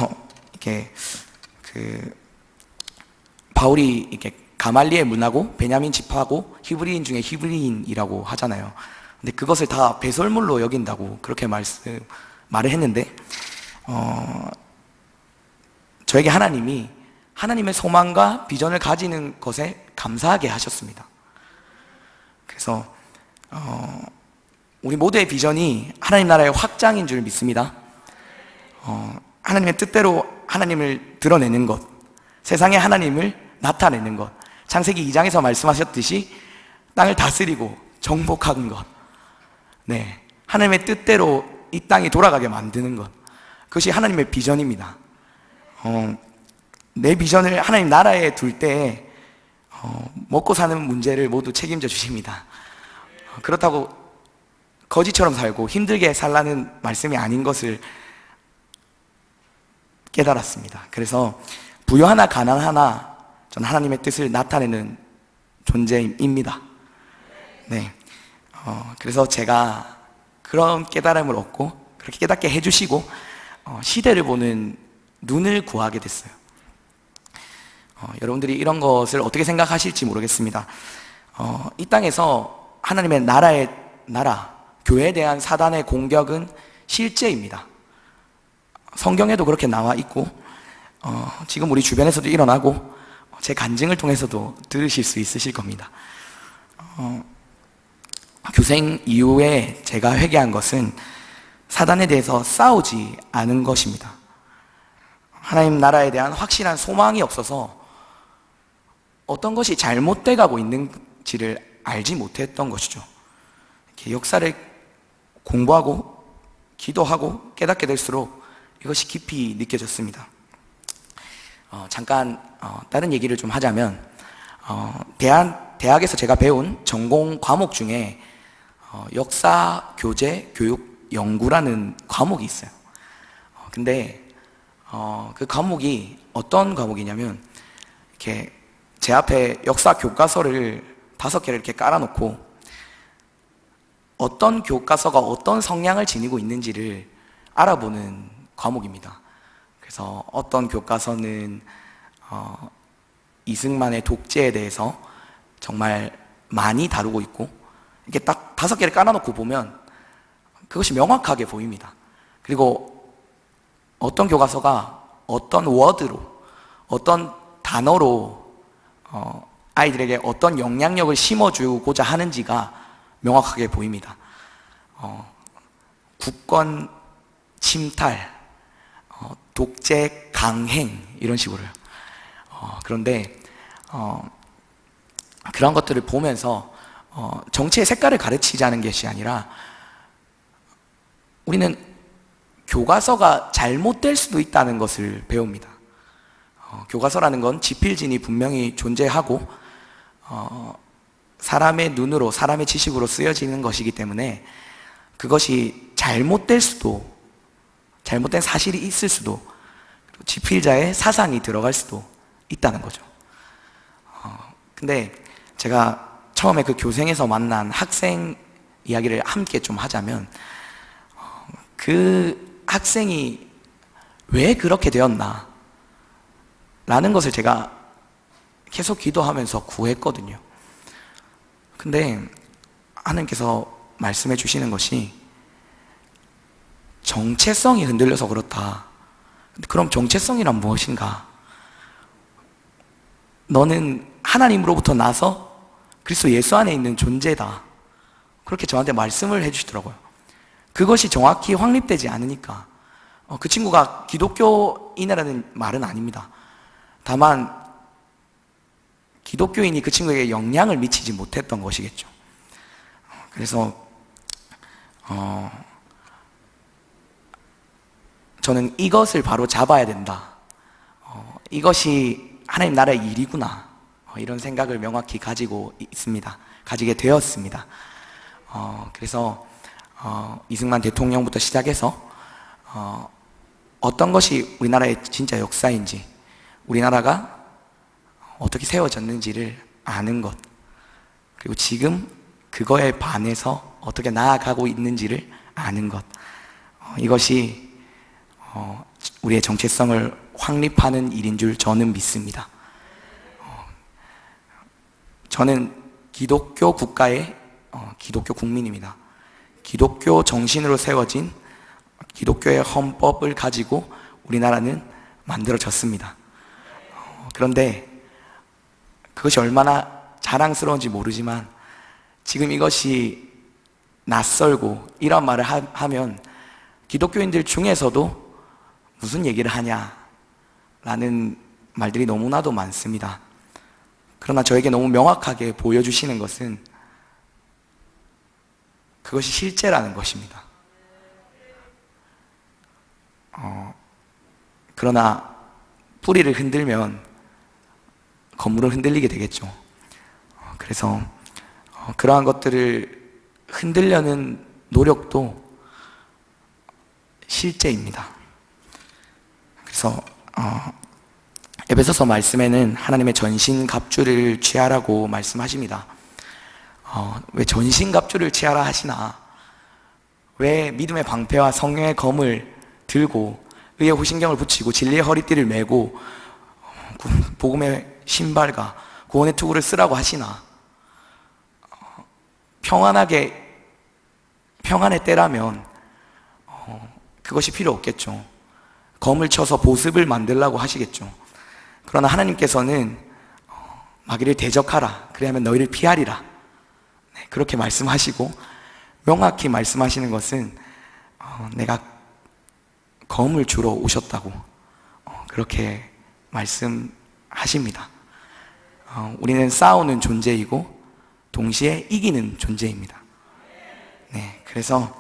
이렇게 바울이 이렇게 가말리엘 문하고 베냐민 지파고 히브리인 중에 히브리인이라고 하잖아요. 근데 그것을 다 배설물로 여긴다고 그렇게 말을 했는데 저에게 하나님이 하나님의 소망과 비전을 가지는 것에 감사하게 하셨습니다. 그래서 우리 모두의 비전이 하나님 나라의 확장인 줄 믿습니다. 하나님의 뜻대로 하나님을 드러내는 것, 세상에 하나님을 나타내는 것, 창세기 2장에서 말씀하셨듯이 땅을 다스리고 정복하는 것, 네, 하나님의 뜻대로 이 땅이 돌아가게 만드는 것, 그것이 하나님의 비전입니다. 내 비전을 하나님 나라에 둘 때 먹고 사는 문제를 모두 책임져 주십니다. 그렇다고 거지처럼 살고 힘들게 살라는 말씀이 아닌 것을 깨달았습니다. 그래서 부유하나 가난하나 저는 하나님의 뜻을 나타내는 존재입니다. 네. 그래서 제가 그런 깨달음을 얻고 그렇게 깨닫게 해주시고 시대를 보는 눈을 구하게 됐어요. 여러분들이 이런 것을 어떻게 생각하실지 모르겠습니다. 이 땅에서 하나님의 나라, 교회에 대한 사단의 공격은 실제입니다. 성경에도 그렇게 나와 있고 지금 우리 주변에서도 일어나고 제 간증을 통해서도 들으실 수 있으실 겁니다. 교생 이후에 제가 회개한 것은 사단에 대해서 싸우지 않은 것입니다. 하나님 나라에 대한 확실한 소망이 없어서 어떤 것이 잘못돼 가고 있는지를 알지 못했던 것이죠. 이렇게 역사를 공부하고 기도하고 깨닫게 될수록 이것이 깊이 느껴졌습니다. 잠깐 다른 얘기를 좀 하자면 대학에서 제가 배운 전공 과목 중에 역사 교재 교육 연구라는 과목이 있어요. 근데 그 과목이 어떤 과목이냐면 이렇게 제 앞에 역사 교과서를 5개를 이렇게 깔아놓고 어떤 교과서가 어떤 성향을 지니고 있는지를 알아보는 과목입니다. 그래서 어떤 교과서는 이승만의 독재에 대해서 정말 많이 다루고 있고 이렇게 딱 5개를 깔아놓고 보면 그것이 명확하게 보입니다. 그리고 어떤 교과서가 어떤 워드로 어떤 단어로 아이들에게 어떤 영향력을 심어주고자 하는지가 명확하게 보입니다. 국권 침탈, 독재 강행 이런 식으로요. 그런데 그런 것들을 보면서 정치의 색깔을 가르치자는 것이 아니라 우리는 교과서가 잘못될 수도 있다는 것을 배웁니다. 교과서라는 건 지필진이 분명히 존재하고 사람의 눈으로 사람의 지식으로 쓰여지는 것이기 때문에 그것이 잘못된 사실이 있을 수도 지필자의 사상이 들어갈 수도 있다는 거죠. 근데 제가 처음에 그 교생에서 만난 학생 이야기를 함께 좀 하자면 그 학생이 왜 그렇게 되었나 라는 것을 제가 계속 기도하면서 구했거든요. 근데 하나님께서 말씀해 주시는 것이 정체성이 흔들려서 그렇다. 그럼 정체성이란 무엇인가? 너는 하나님으로부터 나서 그리스도 예수 안에 있는 존재다. 그렇게 저한테 말씀을 해주시더라고요. 그것이 정확히 확립되지 않으니까 그 친구가 기독교인이라는 말은 아닙니다. 다만 기독교인이 그 친구에게 영향을 미치지 못했던 것이겠죠. 그래서 저는 이것을 바로 잡아야 된다. 이것이 하나님 나라의 일이구나. 이런 생각을 명확히 가지고 있습니다. 가지게 되었습니다. 그래서 이승만 대통령부터 시작해서 어떤 것이 우리나라의 진짜 역사인지, 우리나라가 어떻게 세워졌는지를 아는 것, 그리고 지금 그거에 반해서 어떻게 나아가고 있는지를 아는 것, 이것이 우리의 정체성을 확립하는 일인 줄 저는 믿습니다. 저는 기독교 국가의 기독교 국민입니다. 기독교 정신으로 세워진 기독교의 헌법을 가지고 우리나라는 만들어졌습니다. 그런데 그것이 얼마나 자랑스러운지 모르지만 지금 이것이 낯설고 이런 말을 하면 기독교인들 중에서도 무슨 얘기를 하냐라는 말들이 너무나도 많습니다. 그러나 저에게 너무 명확하게 보여주시는 것은 그것이 실제라는 것입니다. 그러나 뿌리를 흔들면 건물은 흔들리게 되겠죠. 그래서 그러한 것들을 흔들려는 노력도 실제입니다. 그래서 에베소서 말씀에는 하나님의 전신갑주를 취하라고 말씀하십니다. 왜 전신갑주를 취하라 하시나? 왜 믿음의 방패와 성령의 검을 들고 의의 호신경을 붙이고 진리의 허리띠를 메고 복음의 신발과 구원의 투구를 쓰라고 하시나? 평안의 때라면 그것이 필요 없겠죠. 검을 쳐서 보습을 만들라고 하시겠죠. 그러나 하나님께서는 마귀를 대적하라, 그래야면 너희를 피하리라, 그렇게 말씀하시고 명확히 말씀하시는 것은 내가 검을 주러 오셨다고 그렇게 말씀하십니다. 우리는 싸우는 존재이고 동시에 이기는 존재입니다. 그래서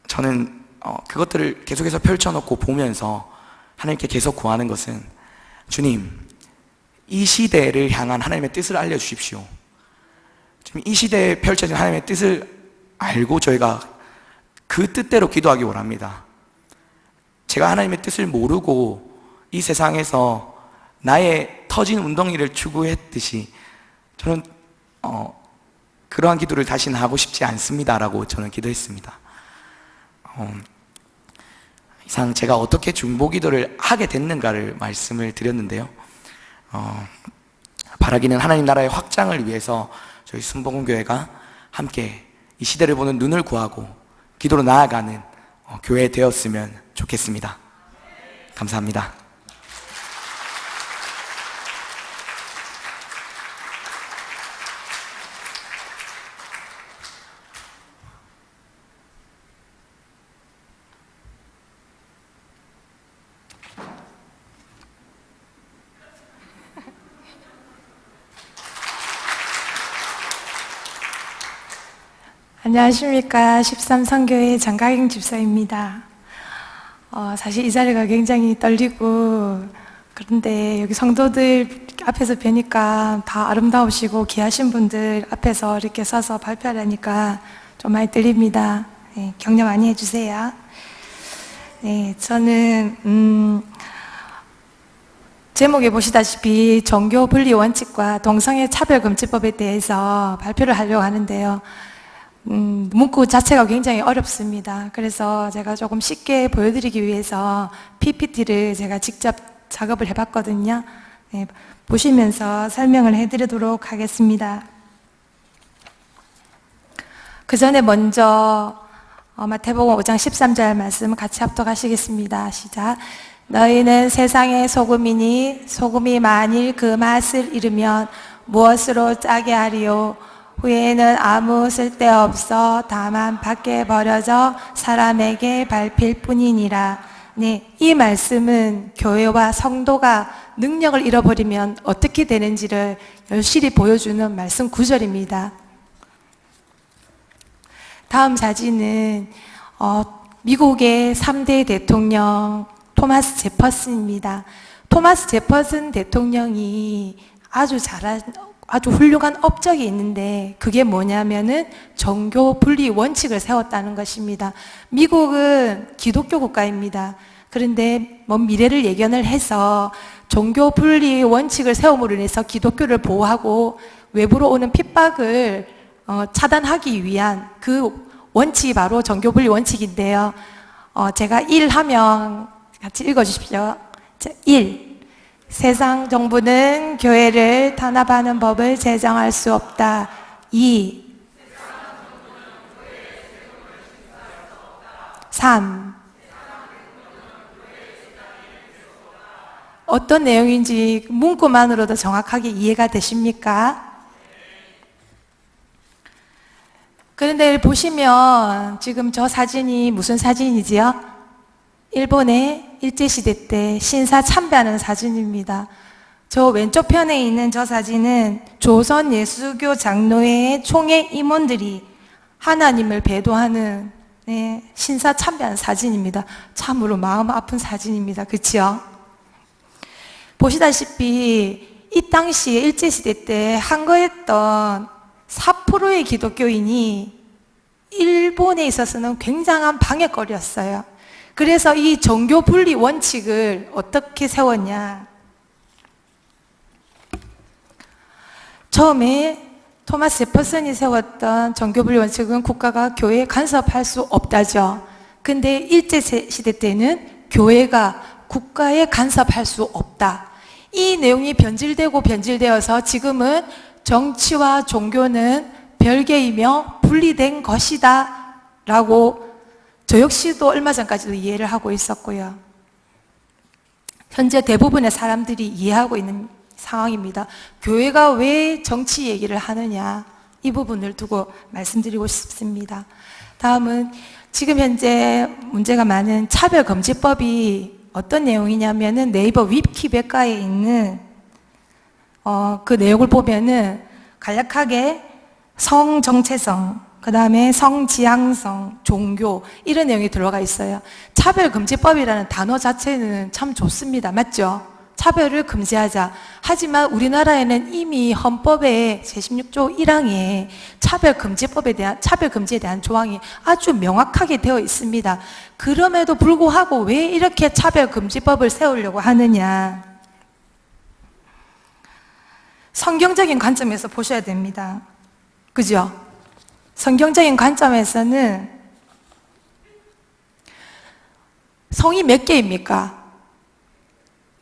저는 그것들을 계속해서 펼쳐놓고 보면서 하나님께 계속 구하는 것은, 주님, 이 시대를 향한 하나님의 뜻을 알려주십시오. 지금 이 시대에 펼쳐진 하나님의 뜻을 알고 저희가 그 뜻대로 기도하기 원합니다. 제가 하나님의 뜻을 모르고 이 세상에서 나의 터진 운동이를 추구했듯이 저는 그러한 기도를 다시는 하고 싶지 않습니다라고 저는 기도했습니다. 이상 제가 어떻게 중보기도를 하게 됐는가를 말씀을 드렸는데요. 바라기는 하나님 나라의 확장을 위해서 저희 순복음교회가 함께 이 시대를 보는 눈을 구하고 기도로 나아가는 교회 되었으면 좋겠습니다. 감사합니다. 안녕하십니까. 13선교회 장가경 집사입니다. 사실 이 자리가 굉장히 떨리고, 그런데 여기 성도들 앞에서 뵈니까 다 아름다우시고 귀하신 분들 앞에서 이렇게 서서 발표하려니까 좀 많이 떨립니다. 격려 많이 해주세요. 저는 제목에 보시다시피 종교 분리 원칙과 동성애 차별금지법에 대해서 발표를 하려고 하는데요. 문구 자체가 굉장히 어렵습니다. 그래서 제가 조금 쉽게 보여드리기 위해서 PPT를 제가 직접 작업을 해봤거든요. 보시면서 설명을 해드리도록 하겠습니다. 그 전에 먼저 마태복음 5장 13절 말씀 같이 합독하시겠습니다. 시작. 너희는 세상의 소금이니 소금이 만일 그 맛을 잃으면 무엇으로 짜게 하리요? 후에는 아무 쓸데없어 다만 밖에 버려져 사람에게 밟힐 뿐이니라. 이 말씀은 교회와 성도가 능력을 잃어버리면 어떻게 되는지를 열실히 보여주는 말씀 구절입니다. 다음 사진은 미국의 3대 대통령 토마스 제퍼슨입니다. 토마스 제퍼슨 대통령이 아주 훌륭한 업적이 있는데 그게 뭐냐면은 종교 분리 원칙을 세웠다는 것입니다. 미국은 기독교 국가입니다. 그런데 먼 미래를 예견을 해서 종교 분리 원칙을 세움으로 인해서 기독교를 보호하고 외부로 오는 핍박을 차단하기 위한 그 원칙이 바로 종교 분리 원칙인데요. 제가 1 하면 같이 읽어주십시오. 1. 세상 정부는 교회를 탄압하는 법을 제정할 수 없다. 2. 3. 어떤 내용인지 문구만으로도 정확하게 이해가 되십니까? 그런데 보시면 지금 저 사진이 무슨 사진이지요? 일본의 일제시대 때 신사 참배하는 사진입니다. 저 왼쪽 편에 있는 저 사진은 조선 예수교 장로회의 총회 임원들이 하나님을 배도하는 신사 참배하는 사진입니다. 참으로 마음 아픈 사진입니다. 그렇죠? 보시다시피 이 당시에 일제시대 때 항거했던 4%의 기독교인이 일본에 있어서는 굉장한 방해거리였어요. 그래서 이 종교 분리 원칙을 어떻게 세웠냐. 처음에 토마스 제퍼슨이 세웠던 종교 분리 원칙은 국가가 교회에 간섭할 수 없다죠. 근데 일제시대 때는 교회가 국가에 간섭할 수 없다. 이 내용이 변질되고 변질되어서 지금은 정치와 종교는 별개이며 분리된 것이다 라고 저 역시도 얼마 전까지도 이해를 하고 있었고요. 현재 대부분의 사람들이 이해하고 있는 상황입니다. 교회가 왜 정치 얘기를 하느냐, 이 부분을 두고 말씀드리고 싶습니다. 다음은 지금 현재 문제가 많은 차별금지법이 어떤 내용이냐면은 네이버 위키백과에 있는 그 내용을 보면은 간략하게 성 정체성, 그 다음에 성지향성, 종교 이런 내용이 들어가 있어요. 차별금지법이라는 단어 자체는 참 좋습니다. 맞죠? 차별을 금지하자. 하지만 우리나라에는 이미 헌법의 제16조 1항에 차별금지에 대한 조항이 아주 명확하게 되어 있습니다. 그럼에도 불구하고 왜 이렇게 차별금지법을 세우려고 하느냐? 성경적인 관점에서 보셔야 됩니다. 그죠? 성경적인 관점에서는 성이 몇 개입니까?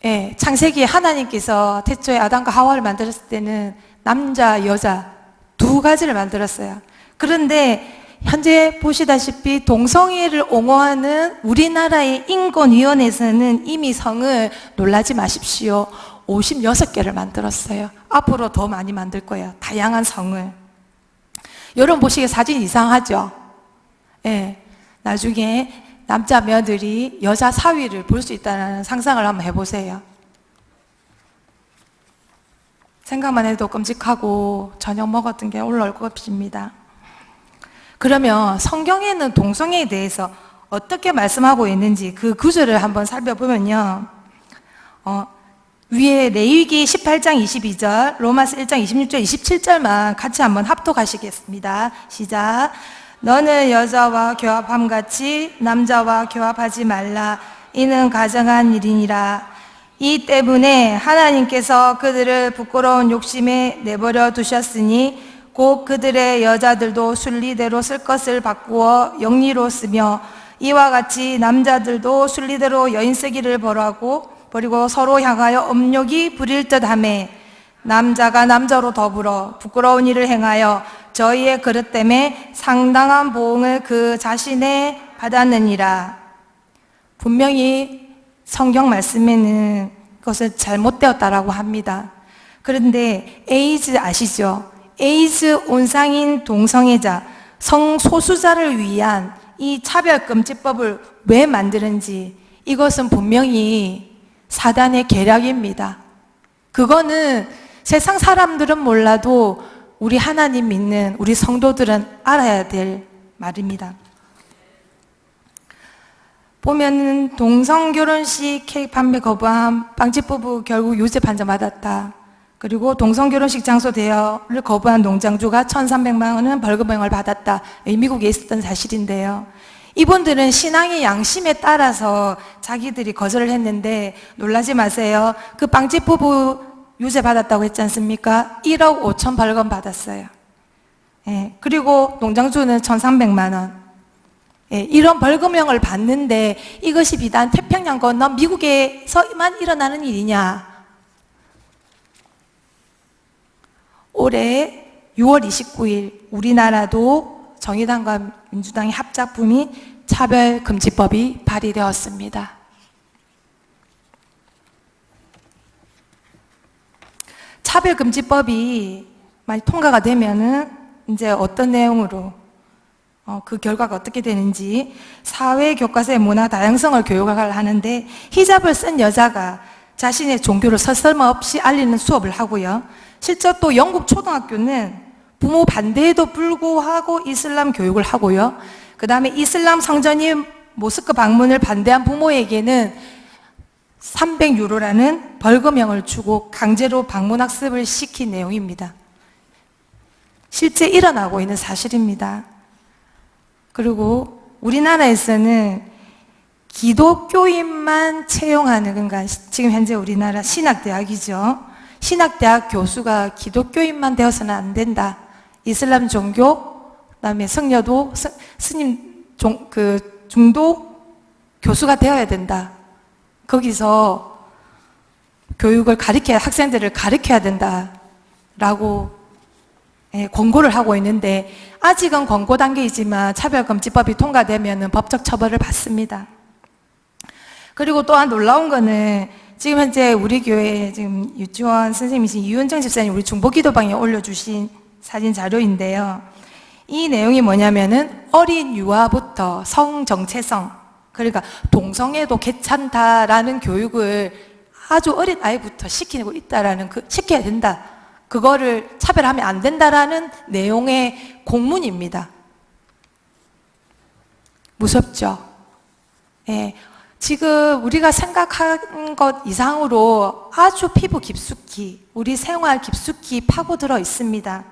예, 창세기에 하나님께서 태초에 아담과 하와를 만들었을 때는 남자, 여자 두 가지를 만들었어요. 그런데 현재 보시다시피 동성애를 옹호하는 우리나라의 인권위원회에서는 이미 성을 놀라지 마십시오. 56개를 만들었어요. 앞으로 더 많이 만들 거예요. 다양한 성을. 여러분 보시기에 사진 이상하죠? 예, 나중에 남자 며느리 여자 사위를 볼 수 있다는 상상을 한번 해보세요. 생각만 해도 끔찍하고 저녁 먹었던 게 올라올 것입니다. 그러면 성경에는 동성애에 대해서 어떻게 말씀하고 있는지 그 구절을 한번 살펴보면요. 위에 레위기 18장 22절, 로마서 1장 26절, 27절만 같이 한번 합독하시겠습니다. 시작. 너는 여자와 교합함같이 남자와 교합하지 말라. 이는 가정한 일이니라. 이 때문에 하나님께서 그들을 부끄러운 욕심에 내버려 두셨으니 곧 그들의 여자들도 순리대로 쓸 것을 바꾸어 영리로 쓰며 이와 같이 남자들도 순리대로 여인 쓰기를 버리고 서로 향하여 업욕이 부릴 듯하매 남자가 남자로 더불어 부끄러운 일을 행하여 저희의 그릇 때문에 상당한 보응을 그 자신에 받았느니라. 분명히 성경 말씀에는 그것을 잘못되었다라고 합니다. 그런데 에이즈 아시죠? 에이즈 온상인 동성애자, 성소수자를 위한 이 차별금지법을 왜 만드는지 이것은 분명히 사단의 계략입니다. 그거는 세상 사람들은 몰라도 우리 하나님 믿는 우리 성도들은 알아야 될 말입니다. 보면은 동성결혼식 케이크 판매 거부함, 빵집부부 결국 유죄 판정받았다. 그리고 동성결혼식 장소 대여를 거부한 농장주가 1,300만 원은 벌금형을 받았다. 미국에 있었던 사실인데요. 이분들은 신앙의 양심에 따라서 자기들이 거절을 했는데 놀라지 마세요. 그 빵집 부부 유죄 받았다고 했지 않습니까? 1억 5천 벌금 받았어요. 예, 그리고 농장주는 1,300만 원. 예, 이런 벌금형을 받는데 이것이 비단 태평양 건너 미국에서만 일어나는 일이냐? 올해 6월 29일 우리나라도 정의당과 민주당의 합작품인 차별금지법이 발의되었습니다. 차별금지법이 많이 통과가 되면은 이제 어떤 내용으로 그 결과가 어떻게 되는지 사회 교과서의 문화 다양성을 교육을 하는데 히잡을 쓴 여자가 자신의 종교를 서슴없이 알리는 수업을 하고요. 실제 또 영국 초등학교는 부모 반대에도 불구하고 이슬람 교육을 하고요. 그 다음에 이슬람 성전인 모스크 방문을 반대한 부모에게는 300유로라는 벌금형을 주고 강제로 방문 학습을 시킨 내용입니다. 실제 일어나고 있는 사실입니다. 그리고 우리나라에서는 기독교인만 채용하는, 그러니까 지금 현재 우리나라 신학대학이죠. 신학대학 교수가 기독교인만 되어서는 안 된다. 이슬람 종교, 그다음에 성녀도 스님 중도 교수가 되어야 된다. 거기서 교육을 학생들을 가르쳐야 된다라고 권고를 하고 있는데, 아직은 권고 단계이지만 차별금지법이 통과되면 법적 처벌을 받습니다. 그리고 또한 놀라운 거는 지금 현재 우리 교회 지금 유치원 선생님이신 이윤정 집사님 우리 중보기도방에 올려주신 사진 자료인데요. 이 내용이 뭐냐면은 어린 유아부터 성정체성, 그러니까 동성애도 괜찮다라는 교육을 아주 어린 아이부터 시키고 있다라는, 시켜야 된다. 그거를 차별하면 안 된다라는 내용의 공문입니다. 무섭죠? 예. 지금 우리가 생각한 것 이상으로 아주 피부 깊숙이, 우리 생활 깊숙이 파고들어 있습니다.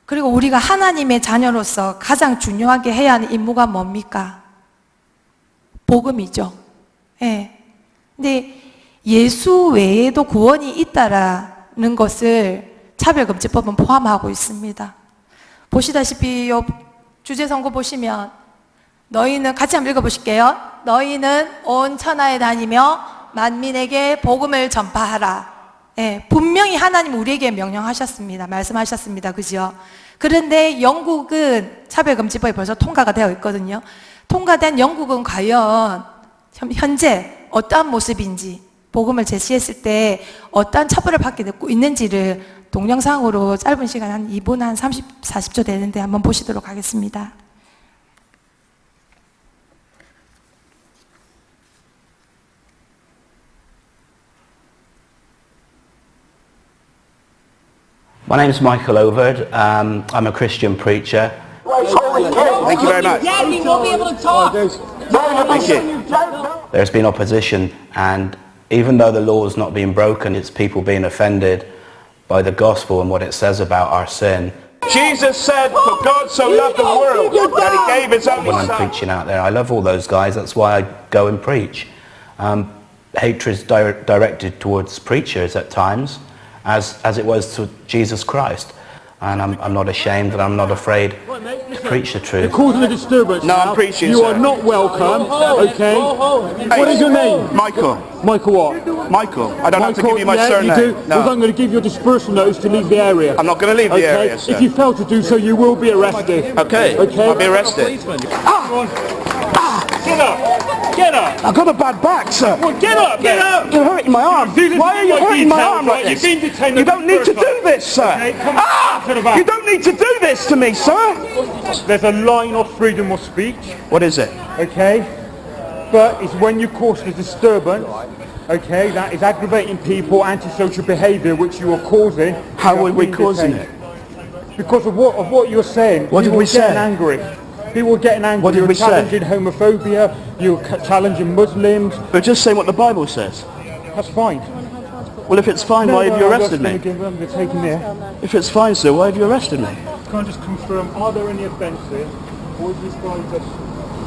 그리고 우리가 하나님의 자녀로서 가장 중요하게 해야 하는 임무가 뭡니까? 복음이죠. 예. 근데 예수 외에도 구원이 있다라는 것을 차별금지법은 포함하고 있습니다. 보시다시피 요 주제 선고 보시면, 너희는, 같이 한번 읽어보실게요. 너희는 온 천하에 다니며 만민에게 복음을 전파하라. 예, 분명히 하나님 우리에게 명령하셨습니다. 말씀하셨습니다. 그죠? 그런데 영국은 차별금지법이 벌써 통과가 되어 있거든요. 통과된 영국은 과연 현재 어떠한 모습인지, 복음을 제시했을 때 어떠한 처벌을 받게 되고 있는지를 동영상으로 짧은 시간 한 2분 한 30, 40초 되는데 한번 보시도록 하겠습니다. My name's Michael Overd. I'm a Christian preacher. Thank you very much. Yeah, we won't be able to talk. Thank you. There's been opposition, and even though the law's not being broken, it's people being offended by the gospel and what it says about our sin. Jesus said, for God so loved the world that he gave his only When I'm son. preaching out there, I love all those guys. That's why I go and preach. Hatred is directed towards preachers at times, as it was to Jesus Christ. And I'm not ashamed and I'm not afraid to preach the You're truth. causing a disturbance. No, I'm now. preaching, You sir. are not welcome. Okay. What is your name? Michael. Michael what? Michael. I don't have to give you my yeah, surname. You do. Well, No. I'm going to give you a dispersal notice to leave the area. I'm not going to leave the Okay. area, sir. If you fail to do so, you will be arrested. Okay. Okay. I'll be arrested. Get up. Get up. I've got a bad back, sir. Well, get up. Get up. You're hurting my arm. Dealing Why are you with my hurting my details, arm right? like You've this? been detained You at the don't need to first do this, sir. Okay, come on. To the back. You don't need to do this to me, sir. There's a line of freedom of speech. What is it? Okay? But it's when you cause a disturbance, okay, that is aggravating people, antisocial behaviour which you are causing. How you are have we been causing detained. Because of what you're saying. What did people we are getting say? angry. People are getting angry. What did You're we say? challenging homophobia, you're challenging Muslims. But just say what the Bible says. That's fine. Well, if it's fine, why have you arrested me? I'm going to take him there. If it's fine, sir, why have you arrested me? Can I just confirm, are there any offences? Or is this guy just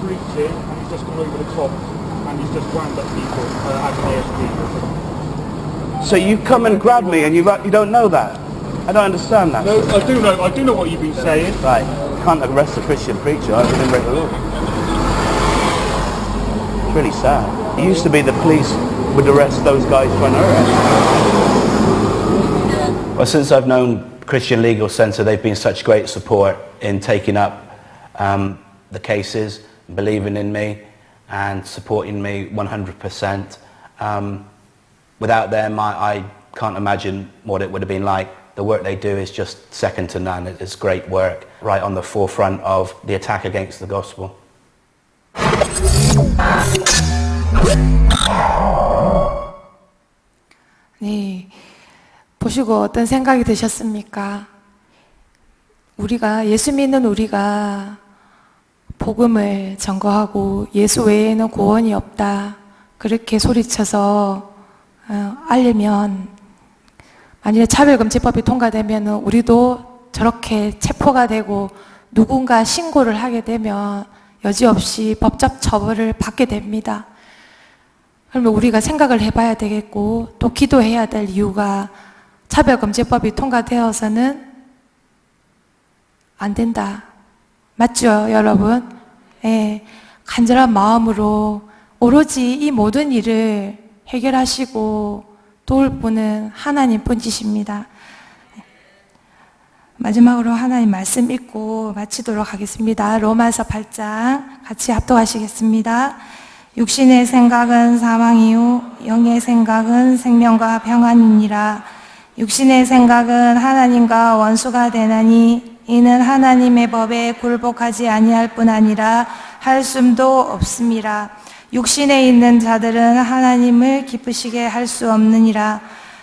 preaching and he's just gone over the top and he's just wound up people as an ASP? So you come and grab me and you don't know that? I don't understand that. No, I do know what you've been saying. Right, you can't arrest a Christian preacher. I didn't break the law. It's really sad. It used to be the police would arrest those guys trying to hurt us. Well, since I've known Christian Legal Centre, they've been such great support in taking up the cases, believing in me and supporting me 100%. Without them, I can't imagine what it would have been like. The work they do is just second to none. It's great work, right on the forefront of the attack against the gospel. 네, 보시고 어떤 생각이 드셨습니까? 예수 믿는 우리가 복음을 전거하고 예수 외에는 구원이 없다, 그렇게 소리쳐서 알리면, 만일에 차별금지법이 통과되면 우리도 저렇게 체포가 되고 누군가 신고를 하게 되면 여지없이 법적 처벌을 받게 됩니다. 그러면 우리가 생각을 해봐야 되겠고 또 기도해야 될 이유가 차별금지법이 통과되어서는 안 된다. 맞죠, 여러분? 예, 간절한 마음으로 오로지 이 모든 일을 해결하시고 도울 분은 하나님 뿐이십니다. 마지막으로 하나님 말씀 읽고 마치도록 하겠습니다. 로마서 8장 같이 합독하시겠습니다. 육신의 생각은 사망이요 영의 생각은 생명과 평안이니라. 육신의 생각은 하나님과 원수가 되나니 이는 하나님의 법에 굴복하지 아니할 뿐 아니라 할 수도 없음이라. 육신에 있는 자들은 하나님을 기쁘시게 할 수 없느니라.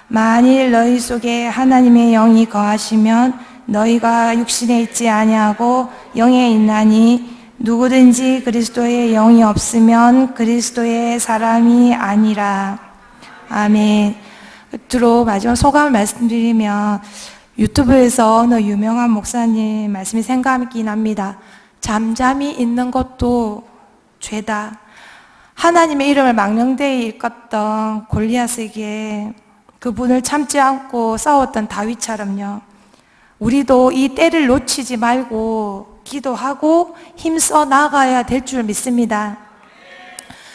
만일 너희 속에 하나님의 영이 거하시면 너희가 육신에 있지 아니하고 영에 있나니 누구든지 그리스도의 영이 없으면 그리스도의 사람이 아니라. 아멘. 끝으로 마지막 소감을 말씀드리면 유튜브에서 어느 유명한 목사님 말씀이 생각이 납니다. 잠잠히 있는 것도 죄다. 하나님의 이름을 망령되이 일컫던 골리앗에게 그분을 참지 않고 싸웠던 다윗처럼요. 우리도 이 때를 놓치지 말고 기도하고 힘써 나가야 될 줄 믿습니다.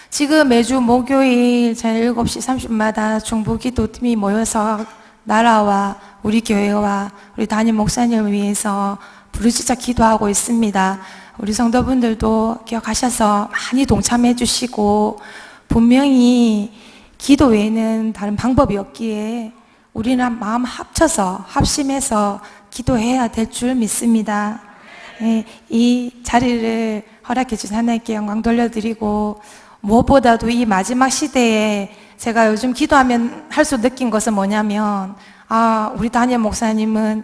지금 매주 목요일 저녁 7시 30분마다 중보기도팀이 모여서 나라와 우리 교회와 우리 담임 목사님을 위해서 부르짖어 기도하고 있습니다. 우리 성도분들도 기억하셔서 많이 동참해 주시고 분명히 기도 외에는 다른 방법이 없기에 우리는 마음 합쳐서 합심해서 기도해야 될 줄 믿습니다. 예, 이 자리를 허락해 주신 하나님께 영광 돌려드리고 무엇보다도 이 마지막 시대에 제가 요즘 기도하면 할 수 느낀 것은 뭐냐면 우리 담임 목사님은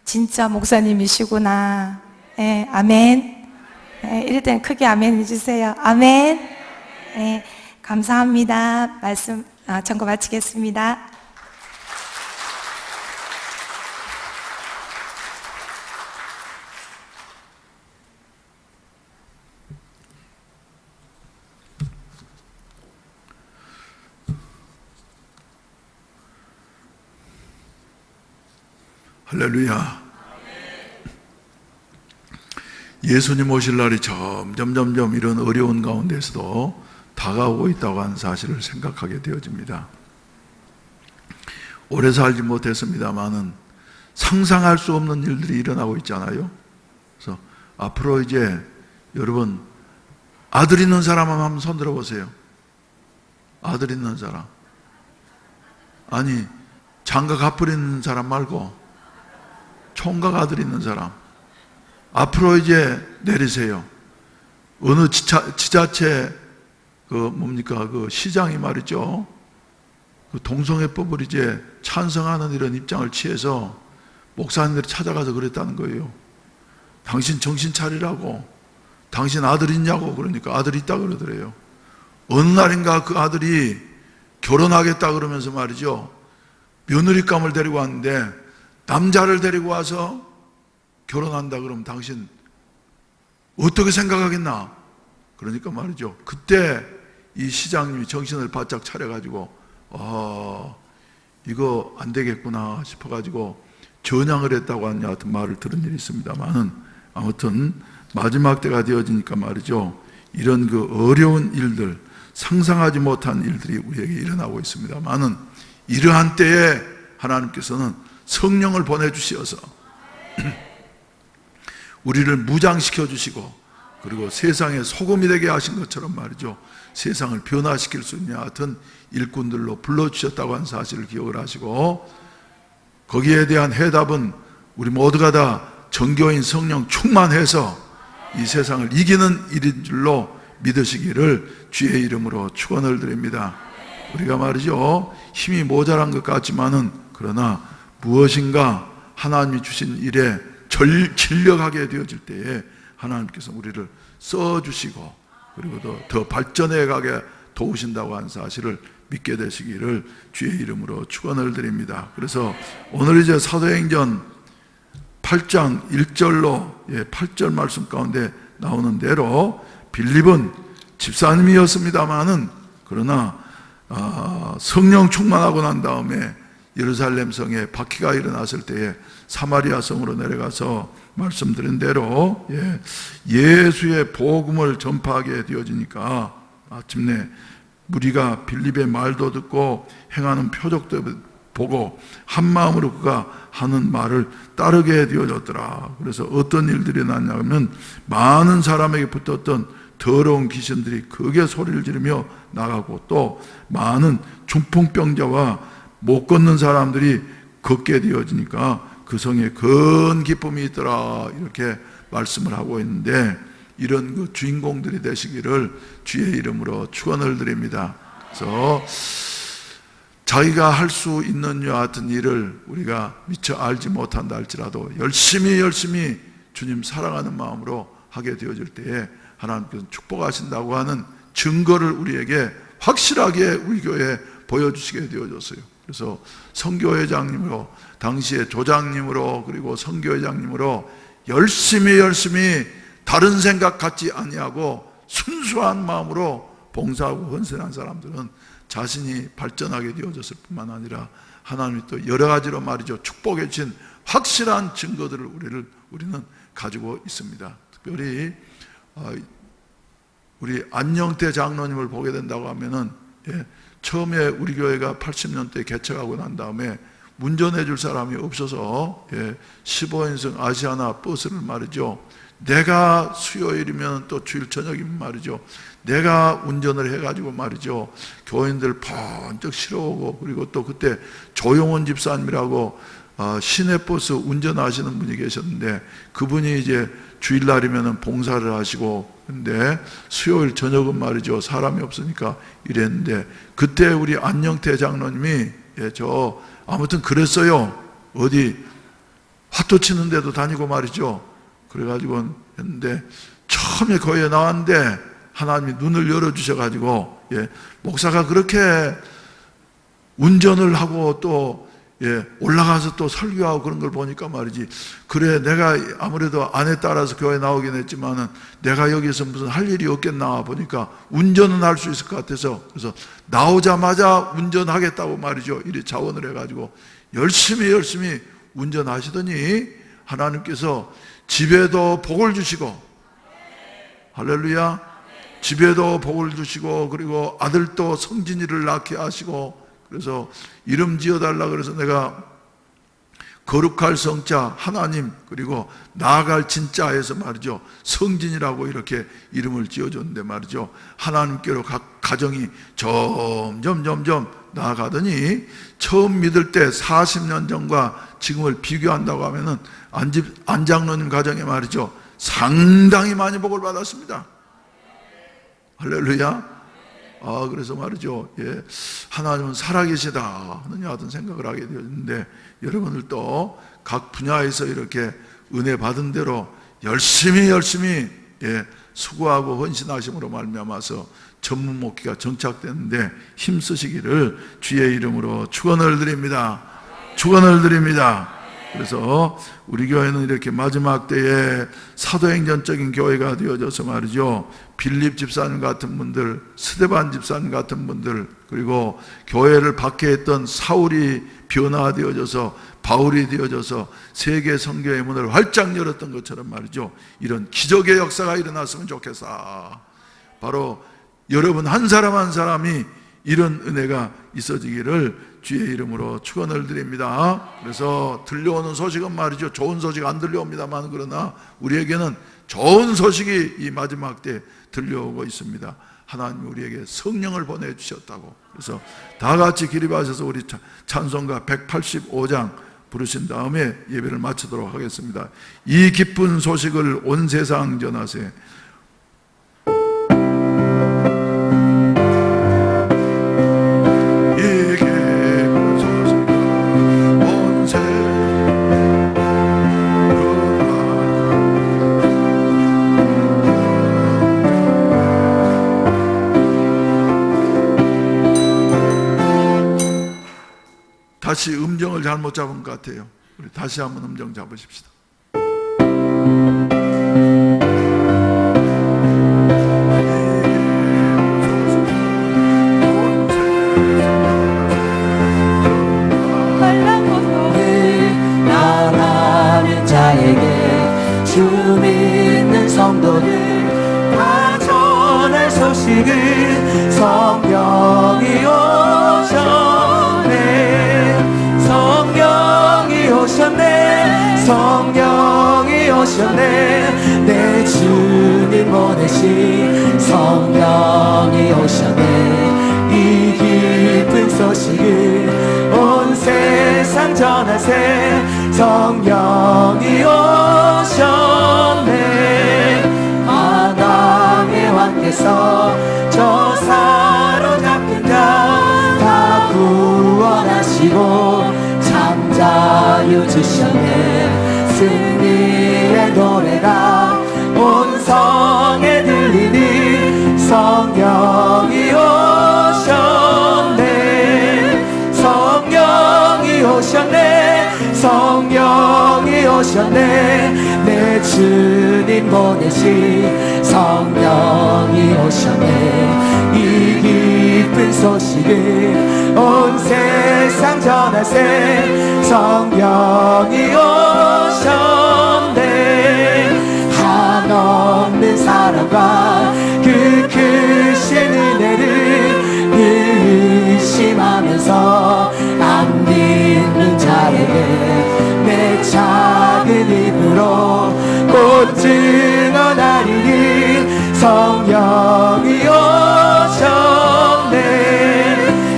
진짜 목사님이시구나. 예, 아멘. 예, 이럴 땐 크게 아멘 해주세요. 아멘. 예, 감사합니다. 말씀 전거 마치겠습니다. 할렐루야. 예수님 오실 날이 점점 이런 어려운 가운데서도 다가오고 있다고 하는 사실을 생각하게 되어집니다. 오래 살지 못했습니다만은 상상할 수 없는 일들이 일어나고 있잖아요. 그래서 앞으로 이제 여러분 아들 있는 사람 한번 손 들어보세요. 아들 있는 사람. 아니 장가 갚으리는 사람 말고 총각 아들 있는 사람. 앞으로 이제 내리세요. 어느 지자체 그 시장이 말이죠. 그 동성애법을 이제 찬성하는 이런 입장을 취해서 목사님들이 찾아가서 그랬다는 거예요. 당신 정신 차리라고. 당신 아들 있냐고. 그러니까 아들 있다 그러더래요. 어느 날인가 그 아들이 결혼하겠다 그러면서 말이죠. 며느리감을 데리고 왔는데 남자를 데리고 와서 결혼한다 그러면 당신 어떻게 생각하겠나? 그러니까 말이죠. 그때 이 시장님이 정신을 바짝 차려가지고 이거 안 되겠구나 싶어가지고 전향을 했다고 하는 같은 말을 들은 일이 있습니다만은 아무튼 마지막 때가 되어지니까 말이죠. 이런 그 어려운 일들, 상상하지 못한 일들이 우리에게 일어나고 있습니다만은 이러한 때에 하나님께서는 성령을 보내주시어서 우리를 무장시켜 주시고 그리고 세상에 소금이 되게 하신 것처럼 말이죠. 세상을 변화시킬 수 있는 하여튼 일꾼들로 불러주셨다고 하는 사실을 기억을 하시고 거기에 대한 해답은 우리 모두가 다 정교인 성령 충만해서 이 세상을 이기는 일인 줄로 믿으시기를 주의 이름으로 축원을 드립니다. 우리가 말이죠. 힘이 모자란 것 같지만은 그러나 무엇인가 하나님이 주신 일에 진력하게 되어질 때에 하나님께서 우리를 써주시고 그리고 더 발전해 가게 도우신다고 하는 사실을 믿게 되시기를 주의 이름으로 축원을 드립니다. 그래서 오늘 이제 사도행전 8장 1절로 8절 말씀 가운데 나오는 대로 빌립은 집사님이었습니다마는 그러나 성령 충만하고 난 다음에 예루살렘 성에 박해가 일어났을 때에 사마리아 성으로 내려가서 말씀드린 대로 예수의 복음을 전파하게 되어지니까 마침내 무리가 빌립의 말도 듣고 행하는 표적도 보고 한 마음으로 그가 하는 말을 따르게 되어졌더라. 그래서 어떤 일들이 났냐면 많은 사람에게 붙었던 더러운 귀신들이 크게 소리를 지르며 나가고 또 많은 중풍병자와 못 걷는 사람들이 걷게 되어지니까 그 성에 큰 기쁨이 있더라, 이렇게 말씀을 하고 있는데, 이런 그 주인공들이 되시기를 주의 이름으로 축원을 드립니다. 그래서 자기가 할 수 있는 여 같은 일을 우리가 미처 알지 못한다 할지라도 열심히 주님 사랑하는 마음으로 하게 되어질 때에 하나님께서 축복하신다고 하는 증거를 우리에게 확실하게 우리 교회에 보여주시게 되어졌어요. 그래서 선교회장님으로, 당시에 조장님으로, 그리고 선교회장님으로 열심히 다른 생각 갖지 아니하고 순수한 마음으로 봉사하고 헌신한 사람들은 자신이 발전하게 되어졌을 뿐만 아니라 하나님이 또 여러 가지로 말이죠, 축복해 주신 확실한 증거들을 우리는 가지고 있습니다. 특별히 우리 안영태 장로님을 보게 된다고 하면은 처음에 우리 교회가 80년대에 개척하고 난 다음에 운전해 줄 사람이 없어서 15인승 아시아나 버스를 말이죠, 내가 수요일이면 또 주일 저녁이면 말이죠, 내가 운전을 해가지고 말이죠, 교인들 번쩍 실어오고, 그리고 또 그때 조용원 집사님이라고 시내버스 운전하시는 분이 계셨는데, 그분이 이제 주일날이면 봉사를 하시고, 근데 수요일 저녁은 말이죠, 사람이 없으니까 이랬는데, 그때 우리 안영태 장로님이 아무튼 그랬어요. 어디 화투 치는 데도 다니고 말이죠. 그래가지고 했는데, 처음에 거기에 나왔는데 하나님이 눈을 열어주셔가지고 목사가 그렇게 운전을 하고 또 올라가서 또 설교하고 그런 걸 보니까 말이지, 그래 내가 아무래도 아내 따라서 교회 나오긴 했지만은 내가 여기서 무슨 할 일이 없겠나 보니까 운전은 할 수 있을 것 같아서, 그래서 나오자마자 운전하겠다고 말이죠, 이리 자원을 해가지고 열심히 운전하시더니 하나님께서 집에도 복을 주시고, 할렐루야, 집에도 복을 주시고, 그리고 아들도 성진이를 낳게 하시고, 그래서 이름 지어달라 그래서 내가 거룩할 성자 하나님, 그리고 나아갈 진짜에서 말이죠, 성진이라고 이렇게 이름을 지어줬는데 말이죠, 하나님께로 각 가정이 점점 나아가더니 처음 믿을 때 40년 전과 지금을 비교한다고 하면은 안 장로님 가정에 말이죠, 상당히 많이 복을 받았습니다. 할렐루야. 그래서 말이죠, 하나님은 살아계시다 하는 여하튼 생각을 하게 되었는데, 여러분들도 각 분야에서 이렇게 은혜 받은 대로 열심히 수고하고 헌신하심으로 말미암아서 전문 목회가 정착되는데 힘쓰시기를 주의 이름으로 축원을 드립니다. 그래서 우리 교회는 이렇게 마지막 때에 사도행전적인 교회가 되어져서 말이죠, 빌립 집사님 같은 분들, 스데반 집사님 같은 분들, 그리고 교회를 박해했던 사울이 변화되어져서 바울이 되어져서 세계 선교의 문을 활짝 열었던 것처럼 말이죠, 이런 기적의 역사가 일어났으면 좋겠어. 바로 여러분 한 사람 한 사람이 이런 은혜가 있어지기를 주의 이름으로 축원을 드립니다. 그래서 들려오는 소식은 말이죠, 좋은 소식 안 들려옵니다만, 그러나 우리에게는 좋은 소식이 이 마지막 때 들려오고 있습니다. 하나님이 우리에게 성령을 보내주셨다고. 그래서 다 같이 기립하셔서 우리 찬송가 185장 부르신 다음에 예배를 마치도록 하겠습니다. 이 기쁜 소식을 온 세상 전하세. 다시 음정을 잘못 잡은 것 같아요. 우리 다시 한번 음정 잡으십시다. 소식을 성령이 오셨네 성령이 오셨네 성령이 오셨네 내 주님 보내신 성령이 오셨네 이 기쁜 소식을 온 세상 전하세 성령이 오셨네 하나님의 왕께서 저 사로잡힌 자 다 구원하시고 참 자유 주셨네 승리의 노래가 온 성에 들리니 성령이 오셨네 성령이 오셨네 성령이 오셨네 내 주님 보내신 성령이 오셨네 이 기쁜 소식을 온 세상 전하세 성령이 오셨네 한없는 사랑과 그 크신 은혜를 늘 의심하면서 안 믿는 자에게 내 작은 입으로 곧 증언하리니 성령이 오셨네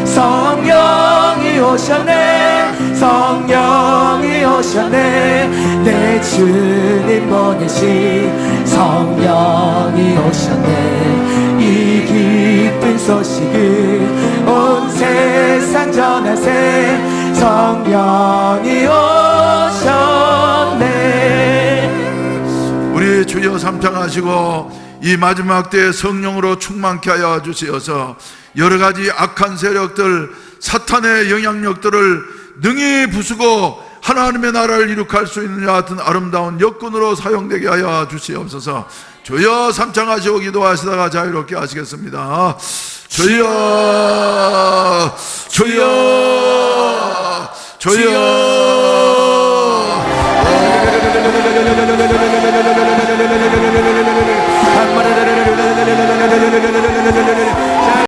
성령이 오셨네 성령이 오셨네 내 주님 보내신 성령이 오셨네 이 기쁜 소식을 온 세상 전하세 성령이 오셨네 우리 주여 삼창하시고 이 마지막 때에 성령으로 충만케 하여 주시어서 여러 가지 악한 세력들 사탄의 영향력들을 능히 부수고 하나님의 나라를 이룩할 수 있는 같은 아름다운 여건으로 사용되게 하여 주시옵소서. 주여 삼창하시고 기도하시다가 자유롭게 하시겠습니다. 주여 주여 주여